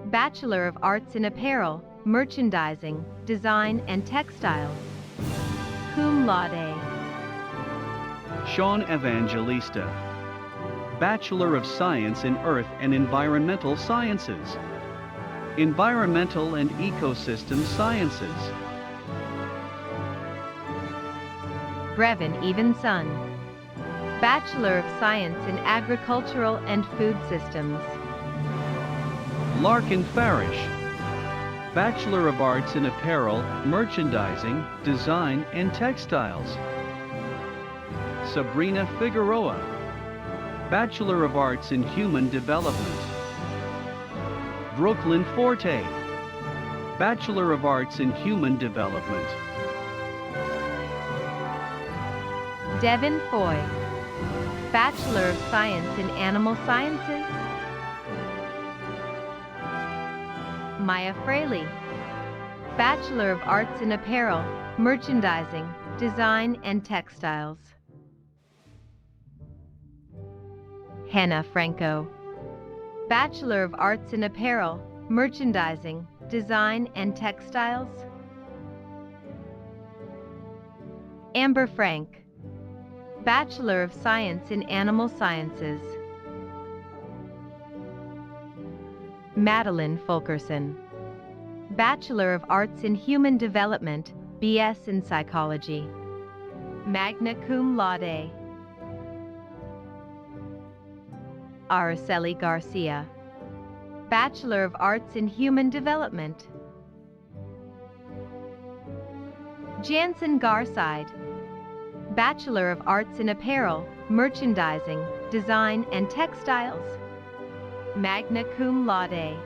Bachelor of Arts in Apparel, Merchandising, Design, and Textiles, cum laude. Sean Evangelista, Bachelor of Science in Earth and Environmental Sciences, Environmental and Ecosystem Sciences. Brevin Evenson, Bachelor of Science in Agricultural and Food Systems. Larkin Farish, Bachelor of Arts in Apparel, Merchandising, Design, and Textiles. Sabrina Figueroa, Bachelor of Arts in Human Development. Brooklyn Forte, Bachelor of Arts in Human Development. Devin Foy, Bachelor of Science in Animal Sciences. Maya Fraley, Bachelor of Arts in Apparel, Merchandising, Design, and Textiles. Hannah Franco, Bachelor of Arts in Apparel, Merchandising, Design, and Textiles. Amber Frank, Bachelor of Science in Animal Sciences. Madeline Fulkerson, Bachelor of Arts in Human Development, BS in Psychology, magna cum laude. Araceli Garcia, Bachelor of Arts in Human Development. Jansen Garside, Bachelor of Arts in Apparel, Merchandising, Design, and Textiles, magna cum laude.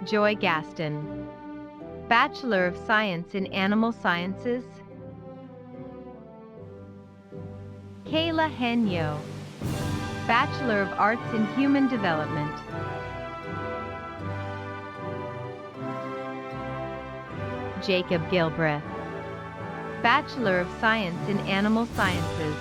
Joy Gaston, Bachelor of Science in Animal Sciences. Kayla Henyo, Bachelor of Arts in Human Development. Jacob Gilbreth, Bachelor of Science in Animal Sciences.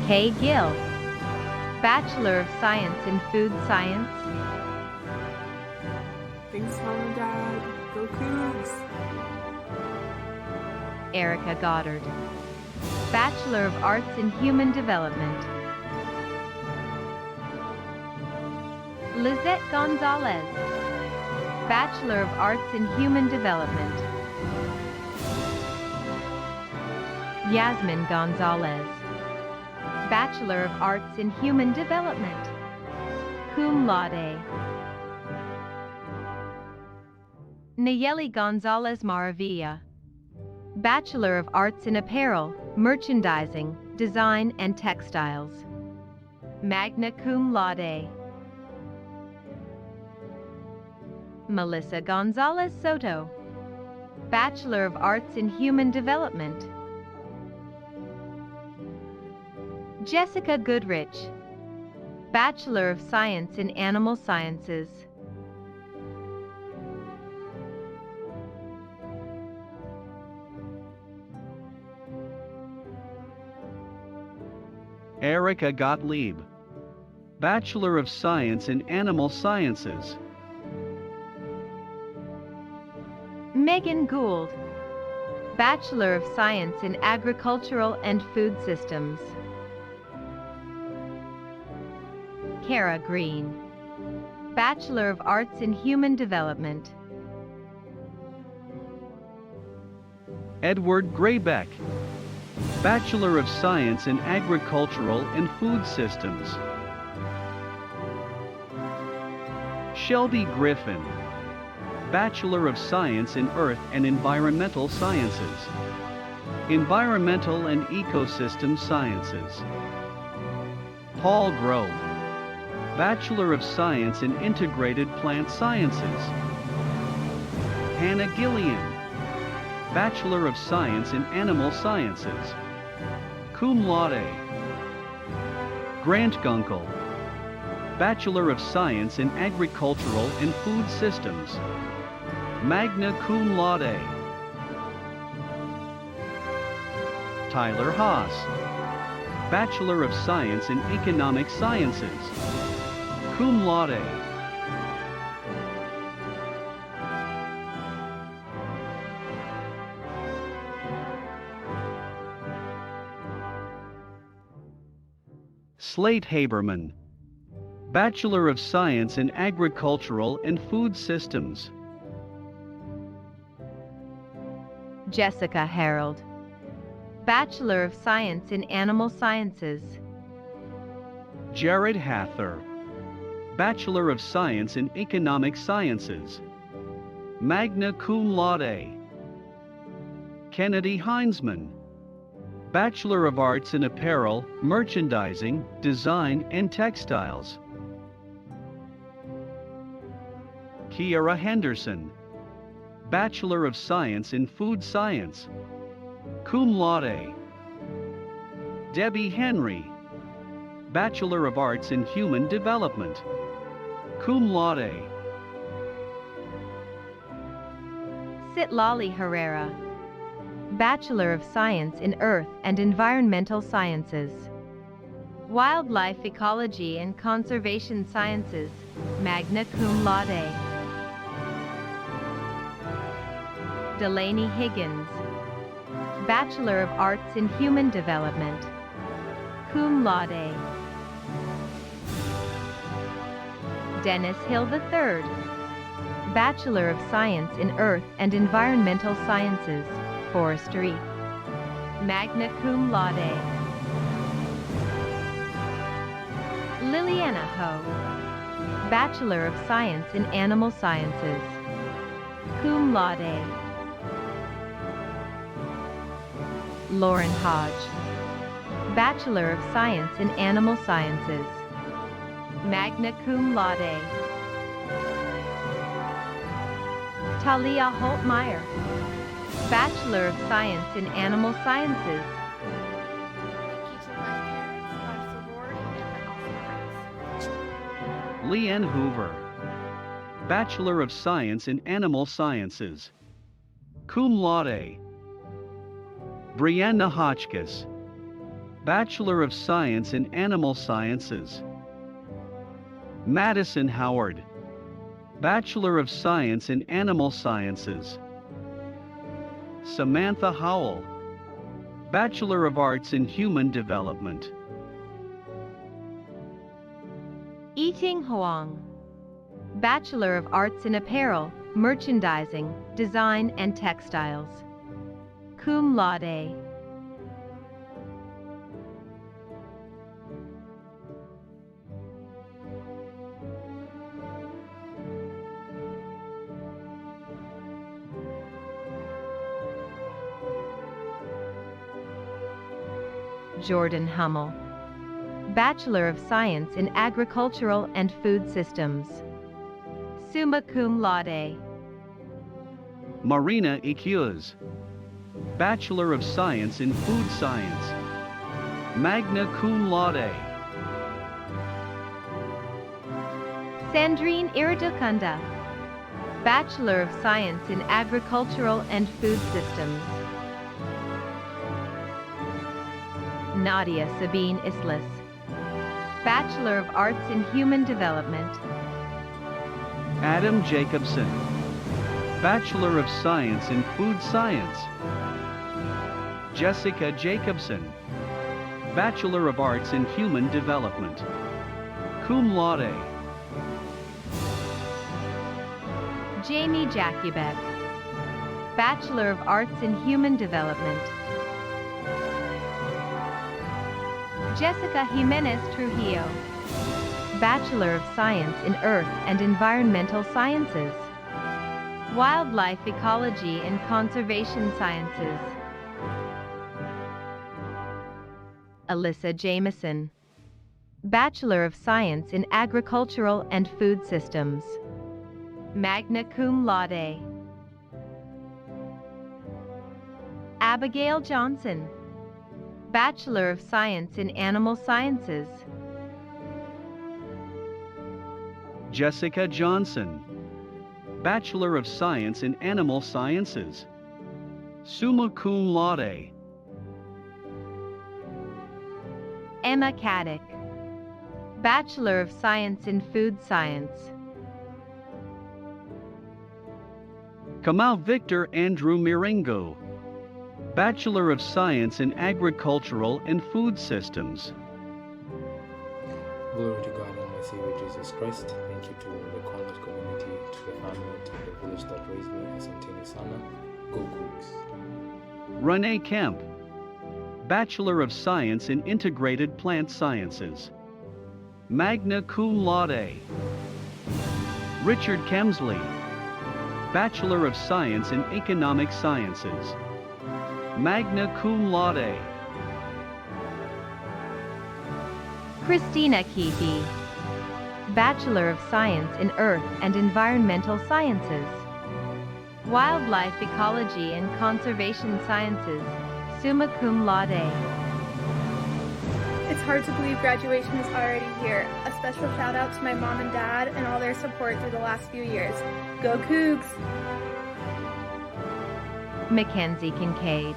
Kay Gill, Bachelor of Science in Food Science. Thanks, Mom and Dad. Go Cougs! Erica Goddard, Bachelor of Arts in Human Development. Lizette Gonzalez, Bachelor of Arts in Human Development. Yasmin Gonzalez, Bachelor of Arts in Human Development, cum laude. Nayeli Gonzalez Maravilla, Bachelor of Arts in Apparel, Merchandising, Design, and Textiles, magna cum laude. Melissa Gonzalez Soto, Bachelor of Arts in Human Development. Jessica Goodrich, Bachelor of Science in Animal Sciences. Erica Gottlieb, Bachelor of Science in Animal Sciences. Megan Gould, Bachelor of Science in Agricultural and Food Systems. Kara Green, Bachelor of Arts in Human Development. Edward Graybeck, Bachelor of Science in Agricultural and Food Systems. Shelby Griffin, Bachelor of Science in Earth and Environmental Sciences, Environmental and Ecosystem Sciences. Paul Grove, Bachelor of Science in Integrated Plant Sciences. Hannah Gillian, Bachelor of Science in Animal Sciences, cum laude. Grant Gunkel, Bachelor of Science in Agricultural and Food Systems, magna cum laude. Tyler Haas, Bachelor of Science in Economic Sciences, cum laude. Slate Haberman, Bachelor of Science in Agricultural and Food Systems. Jessica Harold, Bachelor of Science in Animal Sciences. Jared Hather, Bachelor of Science in Economic Sciences, magna cum laude. Kennedy Heinzman, Bachelor of Arts in Apparel, Merchandising, Design, and Textiles. Kiara Henderson, Bachelor of Science in Food Science, cum laude. Debbie Henry, Bachelor of Arts in Human Development, cum laude. Citlali Herrera, Bachelor of Science in Earth and Environmental Sciences. Wildlife Ecology and Conservation Sciences, magna cum laude. Delaney Higgins, Bachelor of Arts in Human Development, cum laude. Dennis Hill III, Bachelor of Science in Earth and Environmental Sciences, Forestry, magna cum laude. Liliana Ho, Bachelor of Science in Animal Sciences, cum laude. Lauren Hodge, Bachelor of Science in Animal Sciences, magna cum laude. Talia Holtmeyer, Bachelor of Science in Animal Sciences. Leanne Hoover, Bachelor of Science in Animal Sciences, cum laude. Brianna Hotchkiss, Bachelor of Science in Animal Sciences. Madison Howard, Bachelor of Science in Animal Sciences. Samantha Howell, Bachelor of Arts in Human Development. Yiting Huang, Bachelor of Arts in Apparel, Merchandising, Design, and Textiles, cum laude. Jordan Hummel, Bachelor of Science in Agricultural and Food Systems, summa cum laude. Marina Iquiuz, Bachelor of Science in Food Science, magna cum laude. Sandrine Iridukunda, Bachelor of Science in Agricultural and Food Systems. Nadia Sabine Islas, Bachelor of Arts in Human Development. Adam Jacobson, Bachelor of Science in Food Science. Jessica Jacobson, Bachelor of Arts in Human Development, cum laude. Jamie Jakubek, Bachelor of Arts in Human Development. Jessica Jimenez Trujillo, Bachelor of Science in Earth and Environmental Sciences, Wildlife Ecology and Conservation Sciences. Alyssa Jameson, Bachelor of Science in Agricultural and Food Systems. Magna cum laude. Abigail Johnson, Bachelor of Science in Animal Sciences. Jessica Johnson, Bachelor of Science in Animal Sciences. Summa cum laude. Emma Caddick, Bachelor of Science in Food Science. Kamau Victor Andrew Miringo, Bachelor of Science in Agricultural and Food Systems. Glory to God and my Savior Jesus Christ. Thank you to the CAHNRS community, to the family, to the village that raised me as Antony Sana. Go Cougs. Renee Kemp, Bachelor of Science in Integrated Plant Sciences. Magna cum laude. Richard Kemsley, Bachelor of Science in Economic Sciences. Magna cum laude. Christina Keefe, Bachelor of Science in Earth and Environmental Sciences. Wildlife Ecology and Conservation Sciences, summa cum laude. It's hard to believe graduation is already here. A special shout out to my mom and dad and all their support through the last few years. Go Cougs! Mackenzie Kincaid,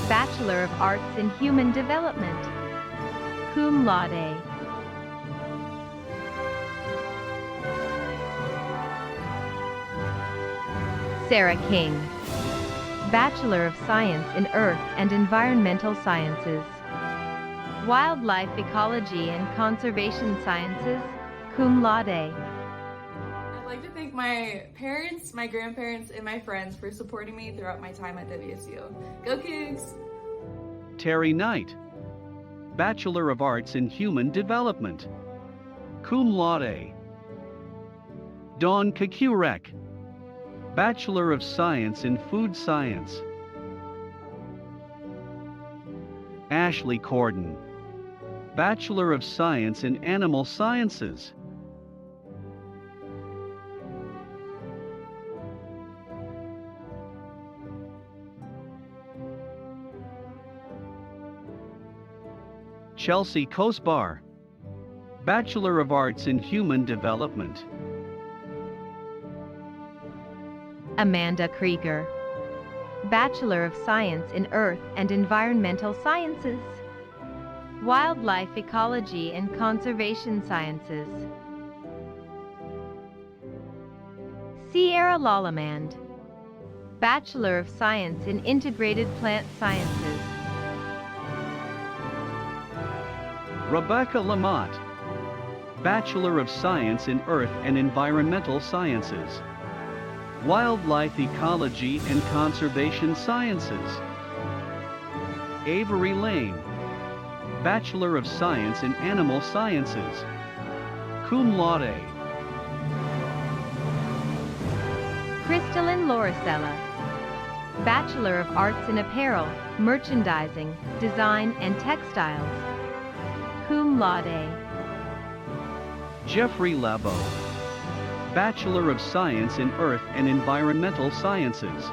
Bachelor of Arts in Human Development, cum laude. Sarah King, Bachelor of Science in Earth and Environmental Sciences. Wildlife Ecology and Conservation Sciences, cum laude. I'd like to thank my parents, my grandparents, and my friends for supporting me throughout my time at WSU. Go Cougs! Terry Knight, Bachelor of Arts in Human Development, cum laude. Dawn Kakurek, Bachelor of Science in Food Science. Ashley Corden, Bachelor of Science in Animal Sciences. Chelsea Kosbar, Bachelor of Arts in Human Development. Amanda Krieger, Bachelor of Science in Earth and Environmental Sciences. Wildlife Ecology and Conservation Sciences. Sierra Lollamand, Bachelor of Science in Integrated Plant Sciences. Rebecca Lamott, Bachelor of Science in Earth and Environmental Sciences. Wildlife Ecology and Conservation Sciences. Avery Lane, Bachelor of Science in Animal Sciences, cum laude. Crystalline Lauricella, Bachelor of Arts in Apparel, Merchandising, Design, and Textiles, cum laude. Jeffrey Labo, Bachelor of Science in Earth and Environmental Sciences,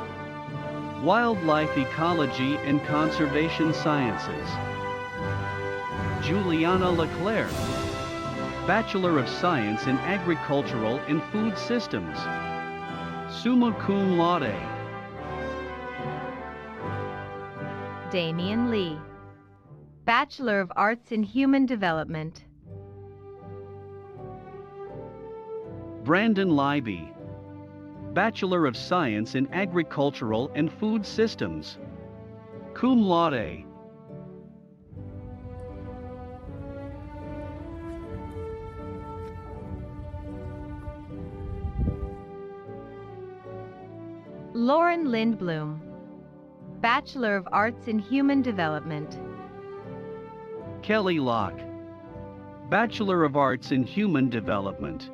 Wildlife Ecology and Conservation Sciences. Juliana Leclerc, Bachelor of Science in Agricultural and Food Systems, summa cum laude. Damian Lee, Bachelor of Arts in Human Development. Brandon Leiby, Bachelor of Science in Agricultural and Food Systems, cum laude. Lauren Lindblom, Bachelor of Arts in Human Development. Kelly Locke, Bachelor of Arts in Human Development.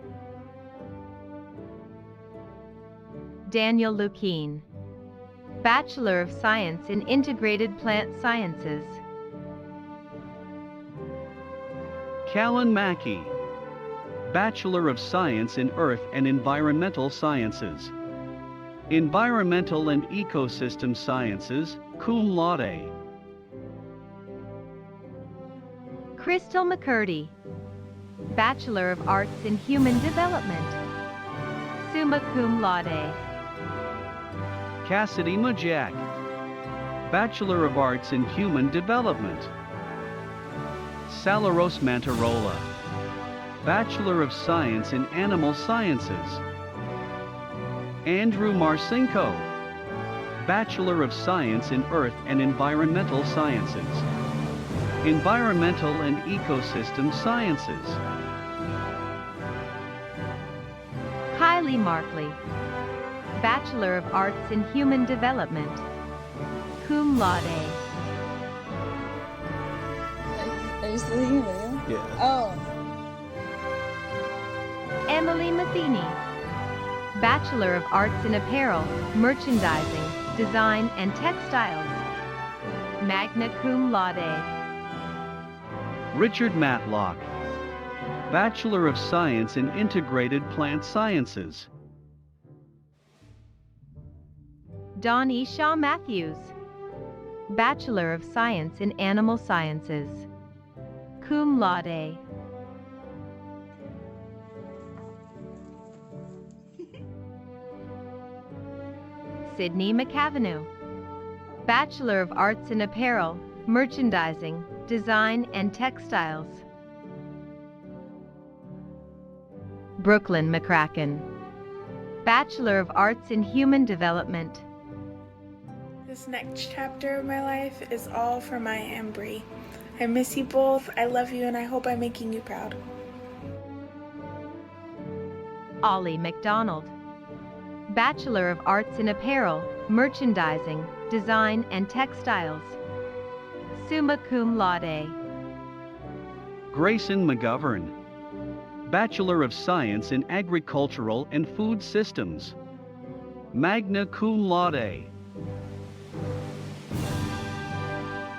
Daniel Lukeen, Bachelor of Science in Integrated Plant Sciences. Callan Mackey, Bachelor of Science in Earth and Environmental Sciences. Environmental and Ecosystem Sciences, cum laude. Crystal McCurdy, Bachelor of Arts in Human Development, summa cum laude. Cassidy Majak, Bachelor of Arts in Human Development. Salaros Mantarola, Bachelor of Science in Animal Sciences. Andrew Marcinko, Bachelor of Science in Earth and Environmental Sciences. Environmental and Ecosystem Sciences. Kylie Markley, Bachelor of Arts in Human Development, cum laude. Are you still here, video? Yeah. Oh. Emily Matheny, Bachelor of Arts in Apparel, Merchandising, Design, and Textiles, magna cum laude. Richard Matlock, Bachelor of Science in Integrated Plant Sciences. Dawn E. Shaw Matthews, Bachelor of Science in Animal Sciences, cum laude. Sydney McAvenue, Bachelor of Arts in Apparel, Merchandising, Design, and Textiles. Brooklyn McCracken, Bachelor of Arts in Human Development. This next chapter of my life is all for Maya and Bree. I miss you both, I love you, and I hope I'm making you proud. Ollie McDonald, Bachelor of Arts in Apparel, Merchandising, Design, and Textiles, summa cum laude. Grayson McGovern, Bachelor of Science in Agricultural and Food Systems, magna cum laude.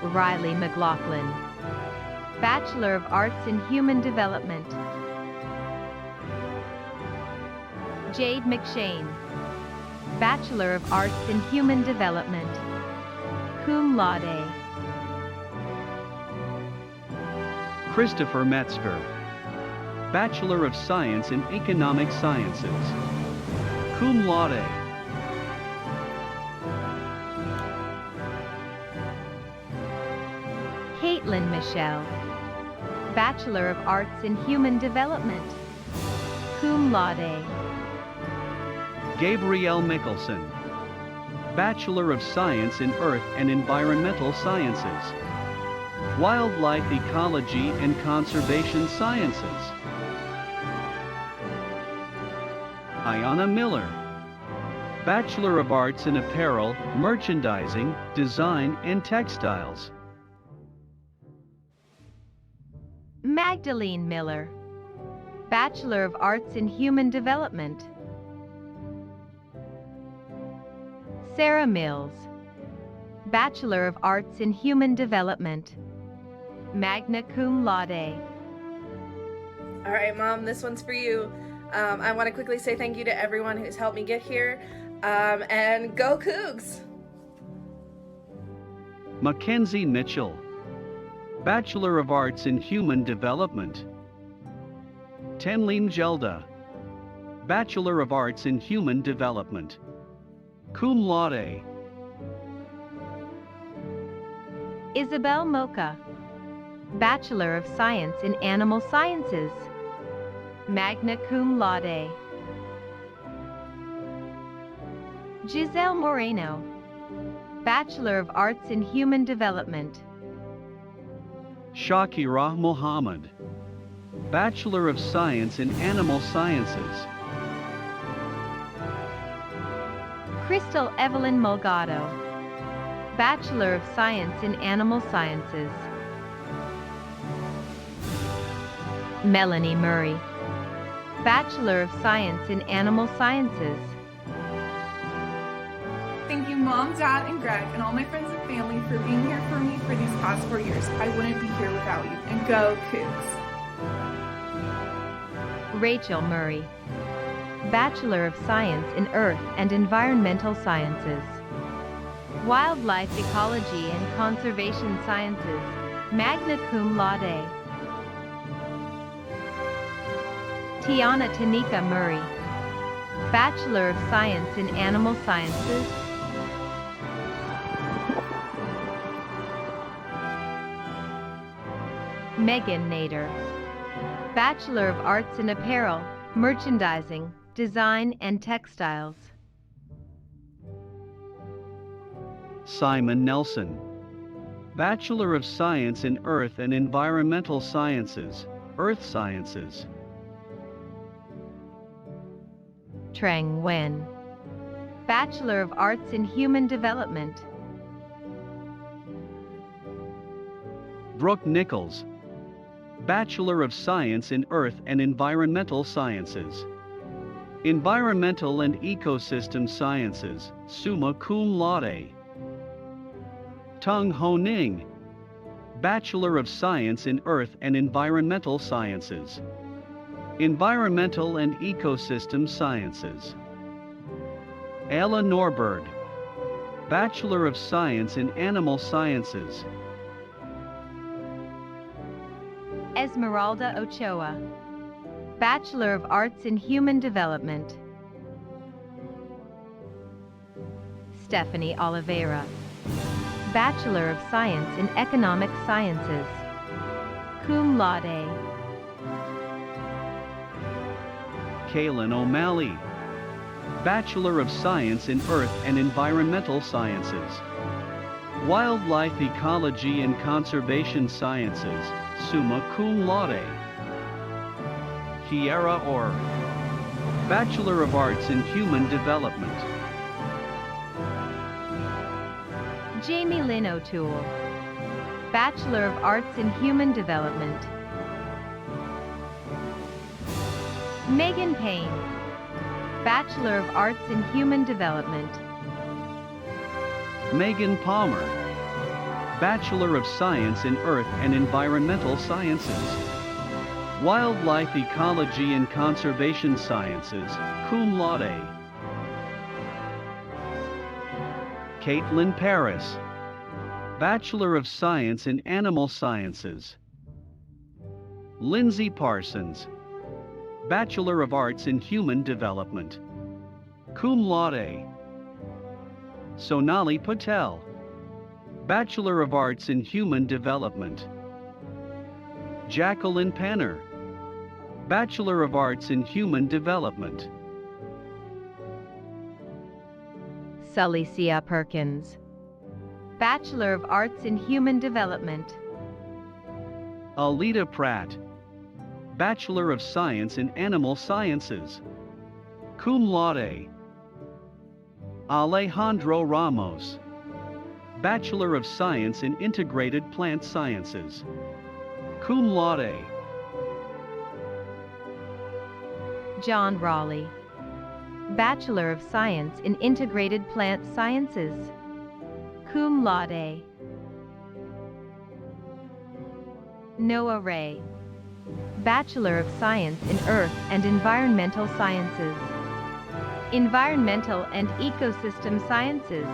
Riley McLaughlin, Bachelor of Arts in Human Development. Jade McShane, Bachelor of Arts in Human Development, cum laude. Christopher Metzger, Bachelor of Science in Economic Sciences, cum laude. Caitlin Michelle, Bachelor of Arts in Human Development, cum laude. Gabrielle Mickelson, Bachelor of Science in Earth and Environmental Sciences, Wildlife Ecology and Conservation Sciences. Ayana Miller, Bachelor of Arts in Apparel, Merchandising, Design, and Textiles. Magdalene Miller, Bachelor of Arts in Human Development. Sarah Mills, Bachelor of Arts in Human Development, magna cum laude. All right, Mom, this one's for you. I want to quickly say thank you to everyone who's helped me get here, and go Cougs! Mackenzie Mitchell, Bachelor of Arts in Human Development. Tenleen Gelda, Bachelor of Arts in Human Development, cum laude. Isabel Mocha, Bachelor of Science in Animal Sciences, magna cum laude. Giselle Moreno, Bachelor of Arts in Human Development. Shakira Mohammed, Bachelor of Science in Animal Sciences. Crystal Evelyn Mulgado, Bachelor of Science in Animal Sciences. Melanie Murray, Bachelor of Science in Animal Sciences. Thank you, Mom, Dad, and Greg, and all my friends and family for being here for me for these past 4 years. I wouldn't be here without you. And go Cougs! Rachel Murray, Bachelor of Science in Earth and Environmental Sciences, Wildlife Ecology and Conservation Sciences, magna cum laude. Tiana Tanika Murray, Bachelor of Science in Animal Sciences, Megan Nader, Bachelor of Arts in Apparel, Merchandising, Design and Textiles. Simon Nelson, Bachelor of Science in Earth and Environmental Sciences, Earth Sciences. Trang Nguyen, Bachelor of Arts in Human Development. Brooke Nichols, Bachelor of Science in Earth and Environmental Sciences, Environmental and Ecosystem Sciences, summa cum laude. Tung Ho Ning, Bachelor of Science in Earth and Environmental Sciences, Environmental and Ecosystem Sciences. Ella Norbird, Bachelor of Science in Animal Sciences. Esmeralda Ochoa, Bachelor of Arts in Human Development. Stephanie Oliveira, Bachelor of Science in Economic Sciences, cum laude. Kaylin O'Malley, Bachelor of Science in Earth and Environmental Sciences, Wildlife Ecology and Conservation Sciences, summa cum laude. Kiara Orr, Bachelor of Arts in Human Development. Jamie Lynn O'Toole, Bachelor of Arts in Human Development. Megan Payne, Bachelor of Arts in Human Development. Megan Palmer, Bachelor of Science in Earth and Environmental Sciences, Wildlife Ecology and Conservation Sciences, cum laude. Caitlin Paris, Bachelor of Science in Animal Sciences. Lindsay Parsons, Bachelor of Arts in Human Development, cum laude. Sonali Patel, Bachelor of Arts in Human Development. Jacqueline Panner, Bachelor of Arts in Human Development. Sulicia Perkins, Bachelor of Arts in Human Development. Alita Pratt, Bachelor of Science in Animal Sciences, cum laude. Alejandro Ramos, Bachelor of Science in Integrated Plant Sciences, cum laude. John Raleigh, Bachelor of Science in Integrated Plant Sciences, cum laude. Noah Ray, Bachelor of Science in Earth and Environmental Sciences, Environmental and Ecosystem Sciences.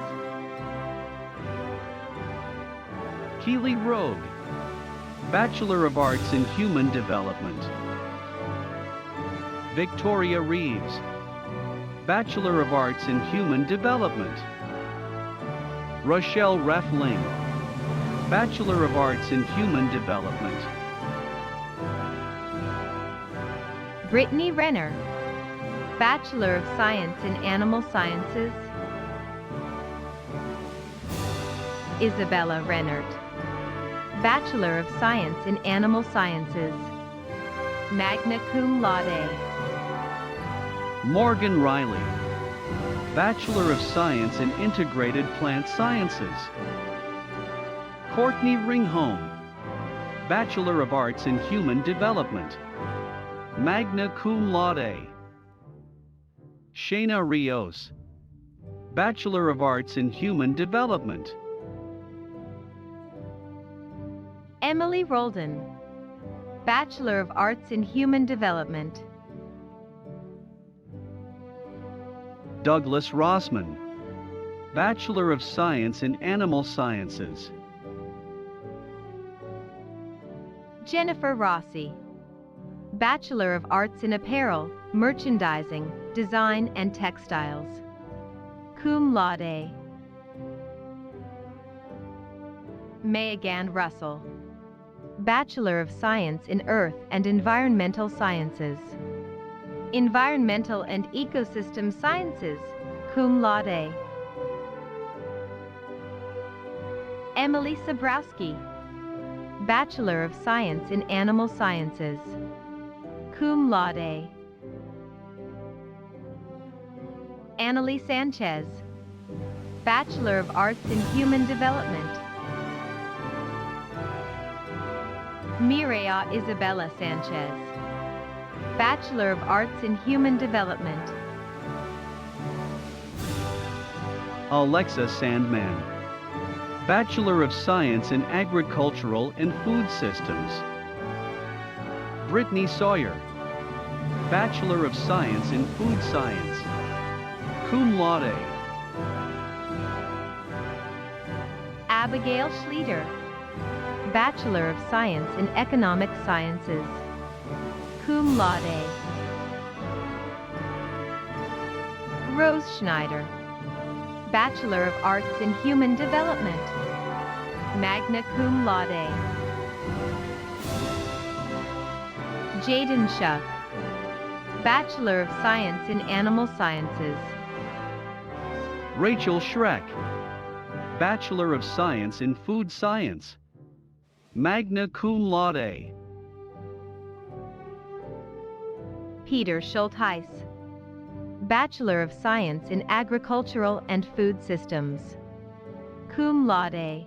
Keely Rogue, Bachelor of Arts in Human Development. Victoria Reeves, Bachelor of Arts in Human Development. Rochelle Raffling, Bachelor of Arts in Human Development. Brittany Renner, Bachelor of Science in Animal Sciences. Isabella Rennert, Bachelor of Science in Animal Sciences, magna cum laude. Morgan Riley, Bachelor of Science in Integrated Plant Sciences. Courtney Ringholm, Bachelor of Arts in Human Development, magna cum laude. Shayna Rios, Bachelor of Arts in Human Development. Emily Roldan, Bachelor of Arts in Human Development. Douglas Rossman, Bachelor of Science in Animal Sciences. Jennifer Rossi, Bachelor of Arts in Apparel, Merchandising, Design and Textiles. Cum laude. Megan Russell, Bachelor of Science in Earth and Environmental Sciences. Environmental and Ecosystem Sciences, cum laude. Emily Sabrowski, Bachelor of Science in Animal Sciences, cum laude. Annalie Sanchez, Bachelor of Arts in Human Development. Mireya Isabella Sanchez, Bachelor of Arts in Human Development. Alexa Sandman, Bachelor of Science in Agricultural and Food Systems. Brittany Sawyer, Bachelor of Science in Food Science, cum laude. Abigail Schlieder, Bachelor of Science in Economic Sciences, cum laude. Rose Schneider, Bachelor of Arts in Human Development, magna cum laude. Jaden Shuck, Bachelor of Science in Animal Sciences. Rachel Schreck, Bachelor of Science in Food Science, magna cum laude. Peter Schultheis, Bachelor of Science in Agricultural and Food Systems, cum laude.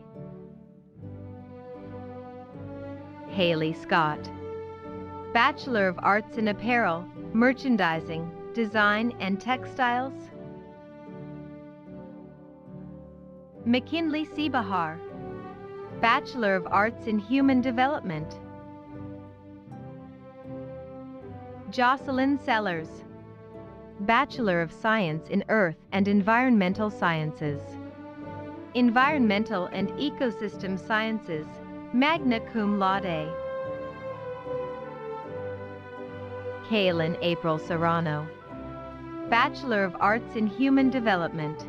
Haley Scott, Bachelor of Arts in Apparel, Merchandising, Design and Textiles. McKinley Sebahar, Bachelor of Arts in Human Development. Jocelyn Sellers, Bachelor of Science in Earth and Environmental Sciences. Environmental and Ecosystem Sciences, magna cum laude. Kaylin April Serrano, Bachelor of Arts in Human Development.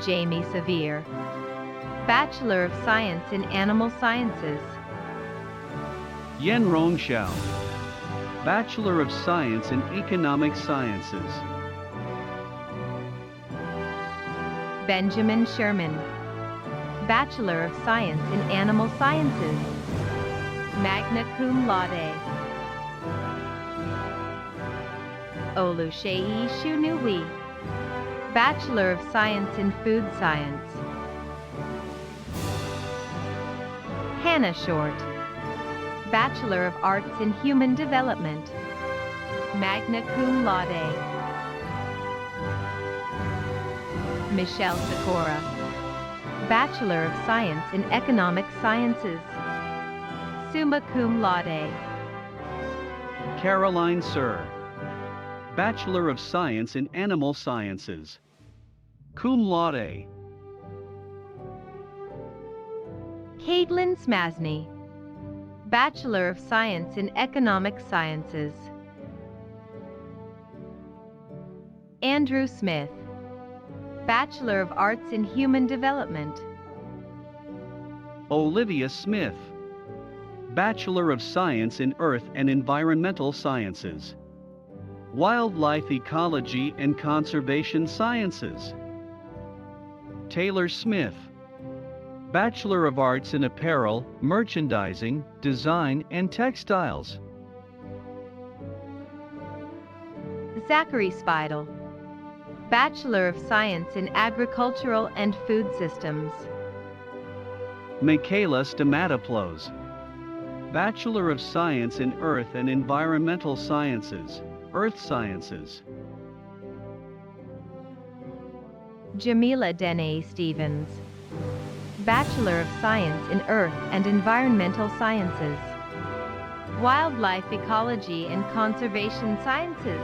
Jamie Sevier, Bachelor of Science in Animal Sciences. Yen Rong Xiao, Bachelor of Science in Economic Sciences. Benjamin Sherman, Bachelor of Science in Animal Sciences, magna cum laude. Oluseyi Shunuwi, Bachelor of Science in Food Science. Hannah Short, Bachelor of Arts in Human Development, magna cum laude. Michelle Sikora, Bachelor of Science in Economic Sciences, summa cum laude. Caroline Sir, Bachelor of Science in Animal Sciences, cum laude. Caitlin Smasny, Bachelor of Science in Economic Sciences. Andrew Smith, Bachelor of Arts in Human Development. Olivia Smith, Bachelor of Science in Earth and Environmental Sciences, Wildlife Ecology and Conservation Sciences. Taylor Smith, Bachelor of Arts in Apparel, Merchandising, Design and Textiles. Zachary Speidel, Bachelor of Science in Agricultural and Food Systems. Michaela Stamatopoulos, Bachelor of Science in Earth and Environmental Sciences, Earth Sciences. Jamila Dene Stevens, Bachelor of Science in Earth and Environmental Sciences, Wildlife Ecology and Conservation Sciences.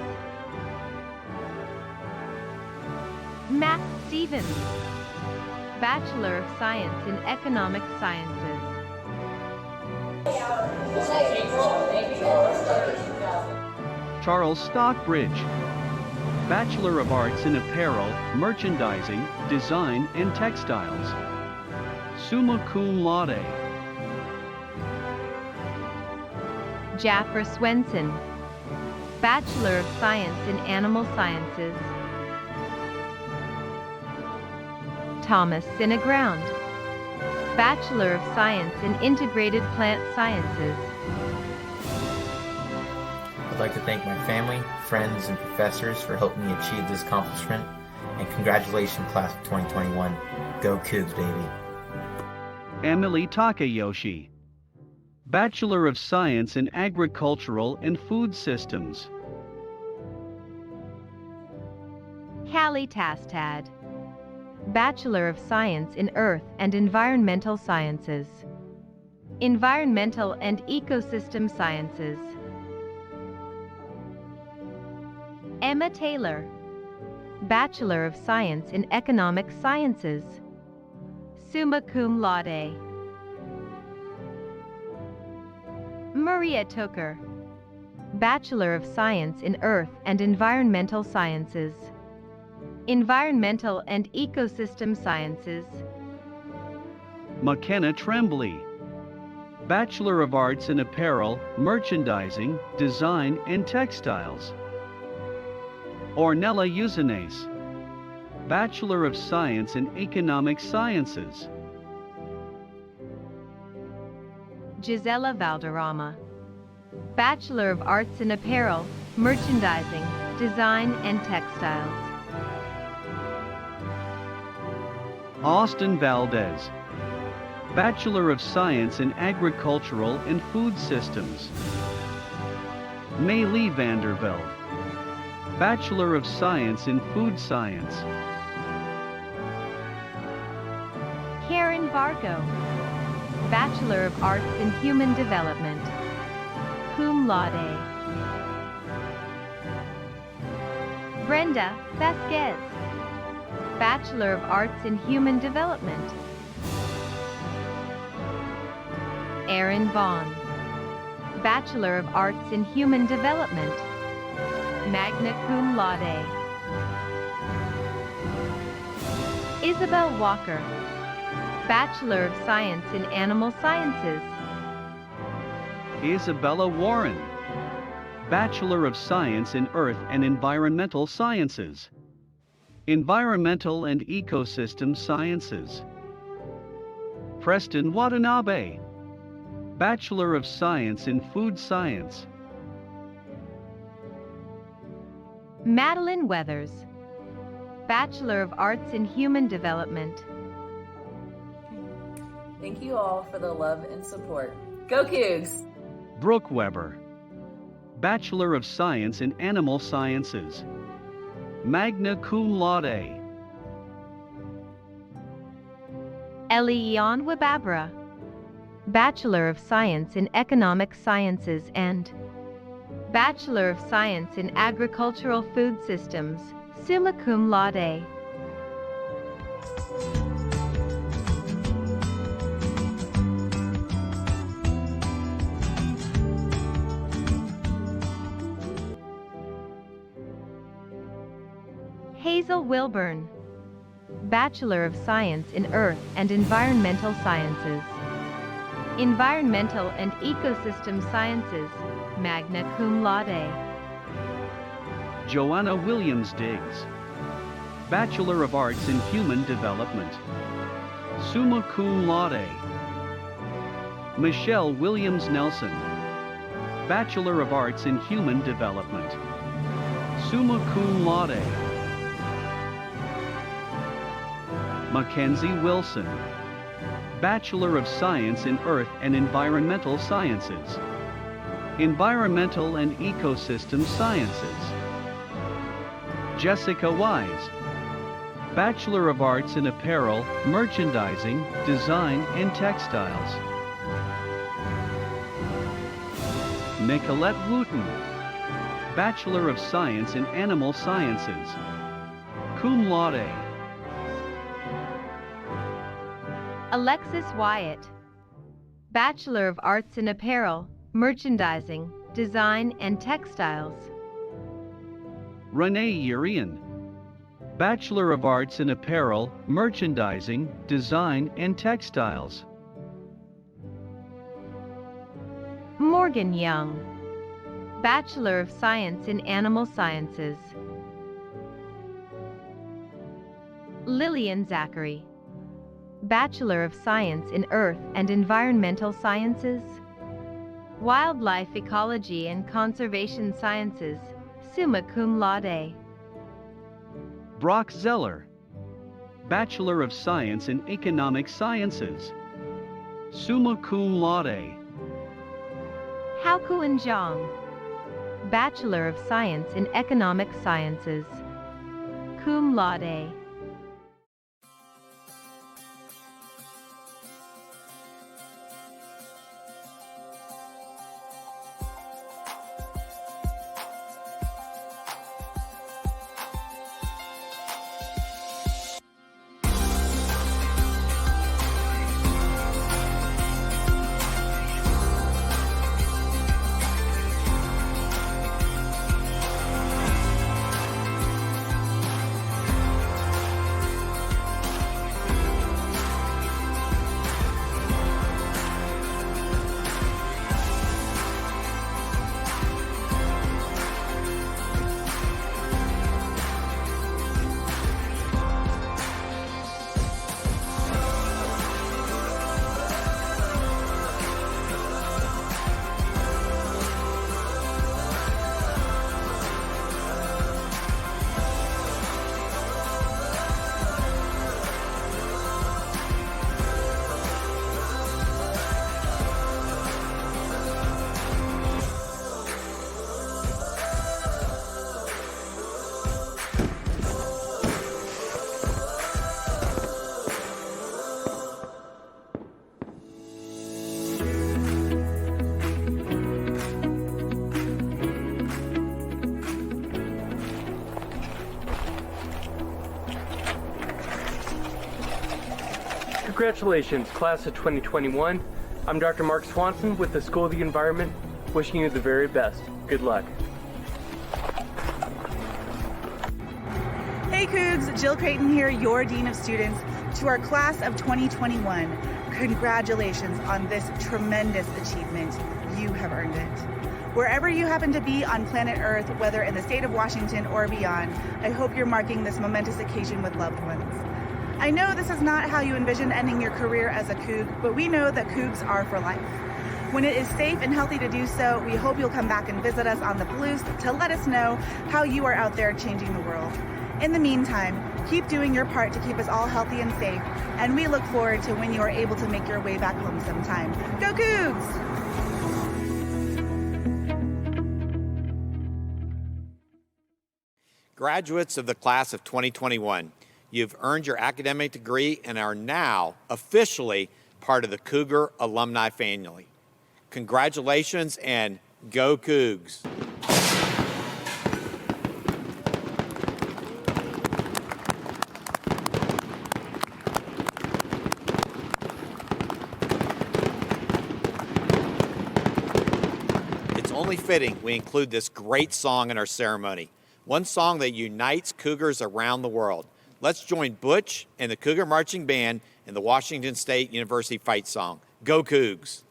Matt Stevens, Bachelor of Science in Economic Sciences. Charles Stockbridge, Bachelor of Arts in Apparel, Merchandising, Design, and Textiles. Summa cum laude. Jaffer Swenson, Bachelor of Science in Animal Sciences. Thomas Sinneground, Bachelor of Science in Integrated Plant Sciences. I'd like to thank my family, friends, and professors for helping me achieve this accomplishment, and congratulations, class of 2021. Go Cougs, baby. Emily Takayoshi, Bachelor of Science in Agricultural and Food Systems. Callie Tastad, Bachelor of Science in Earth and Environmental Sciences, Environmental and Ecosystem Sciences. Emma Taylor, Bachelor of Science in Economic Sciences, summa cum laude. Maria Tooker, Bachelor of Science in Earth and Environmental Sciences, Environmental and Ecosystem Sciences. McKenna Tremblay, Bachelor of Arts in Apparel, Merchandising, Design, and Textiles. Ornella Uzanes, Bachelor of Science in Economic Sciences. Gisela Valderrama, Bachelor of Arts in Apparel, Merchandising, Design, and Textiles. Austin Valdez, Bachelor of Science in Agricultural and Food Systems. Maylee Vandervelde, Bachelor of Science in Food Science. Karen Vargo, Bachelor of Arts in Human Development, cum laude. Brenda Vasquez, Bachelor of Arts in Human Development. Erin Vaughn, Bachelor of Arts in Human Development, magna cum laude. Isabel Walker, Bachelor of Science in Animal Sciences. Isabella Warren, Bachelor of Science in Earth and Environmental Sciences, Environmental and Ecosystem Sciences. Preston Watanabe, Bachelor of Science in Food Science. Madeline Weathers, Bachelor of Arts in Human Development. Thank you all for the love and support. Go Cougs! Brooke Weber, Bachelor of Science in Animal Sciences, magna cum laude. Eliane Wababra, Bachelor of Science in Economic Sciences and Bachelor of Science in Agricultural Food Systems, summa cum laude. Hazel Wilburn, Bachelor of Science in Earth and Environmental Sciences, Environmental and Ecosystem Sciences, magna cum laude. Joanna Williams Diggs, Bachelor of Arts in Human Development, summa cum laude. Michelle Williams Nelson, Bachelor of Arts in Human Development, summa cum laude. Mackenzie Wilson, Bachelor of Science in Earth and Environmental Sciences. Environmental and Ecosystem Sciences. Jessica Wise. Bachelor of Arts in Apparel, Merchandising, Design, and Textiles. Nicolette Wooten. Bachelor of Science in Animal Sciences. Cum laude. Alexis Wyatt. Bachelor of Arts in Apparel, Merchandising, Design, and Textiles. Renee Urian. Bachelor of Arts in Apparel, Merchandising, Design, and Textiles. Morgan Young. Bachelor of Science in Animal Sciences. Lillian Zachary. Bachelor of Science in Earth and Environmental Sciences. Wildlife Ecology and Conservation Sciences, summa cum laude. Brock Zeller. Bachelor of Science in Economic Sciences. Summa cum laude. Haokuen Zhang. Bachelor of Science in Economic Sciences. Cum laude. Congratulations, class of 2021. I'm Dr. Mark Swanson with the School of the Environment, wishing you the very best. Good luck. Hey Cougs, Jill Creighton here, your Dean of Students. To our class of 2021, congratulations on this tremendous achievement. You have earned it. Wherever you happen to be on planet Earth, whether in the state of Washington or beyond, I hope you're marking this momentous occasion with loved ones. I know this is not how you envision ending your career as a Coug, but we know that Cougs are for life. When it is safe and healthy to do so, we hope you'll come back and visit us on the Palouse to let us know how you are out there changing the world. In the meantime, keep doing your part to keep us all healthy and safe, and we look forward to when you are able to make your way back home sometime. Go Cougs! Graduates of the class of 2021, you've earned your academic degree and are now officially part of the Cougar Alumni family. Congratulations and go Cougs! It's only fitting we include this great song in our ceremony, one song that unites Cougars around the world. Let's join Butch and the Cougar Marching Band in the Washington State University fight song. Go Cougs!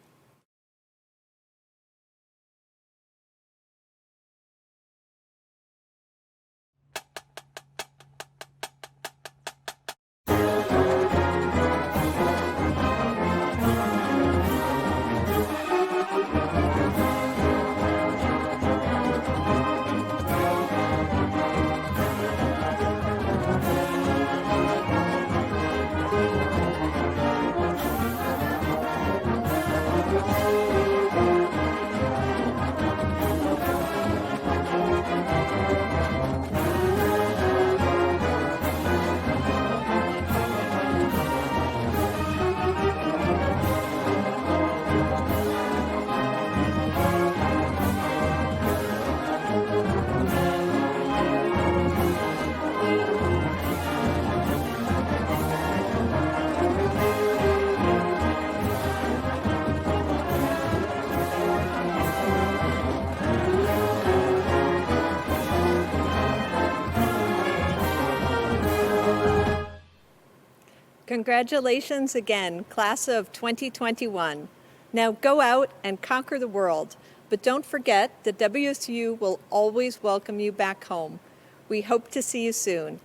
Congratulations again, class of 2021. Now go out and conquer the world, but don't forget that WSU will always welcome you back home. We hope to see you soon.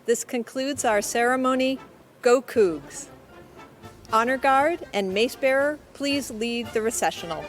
This concludes our ceremony. Go Cougs! Honor Guard and Mace Bearer, please lead the recessional.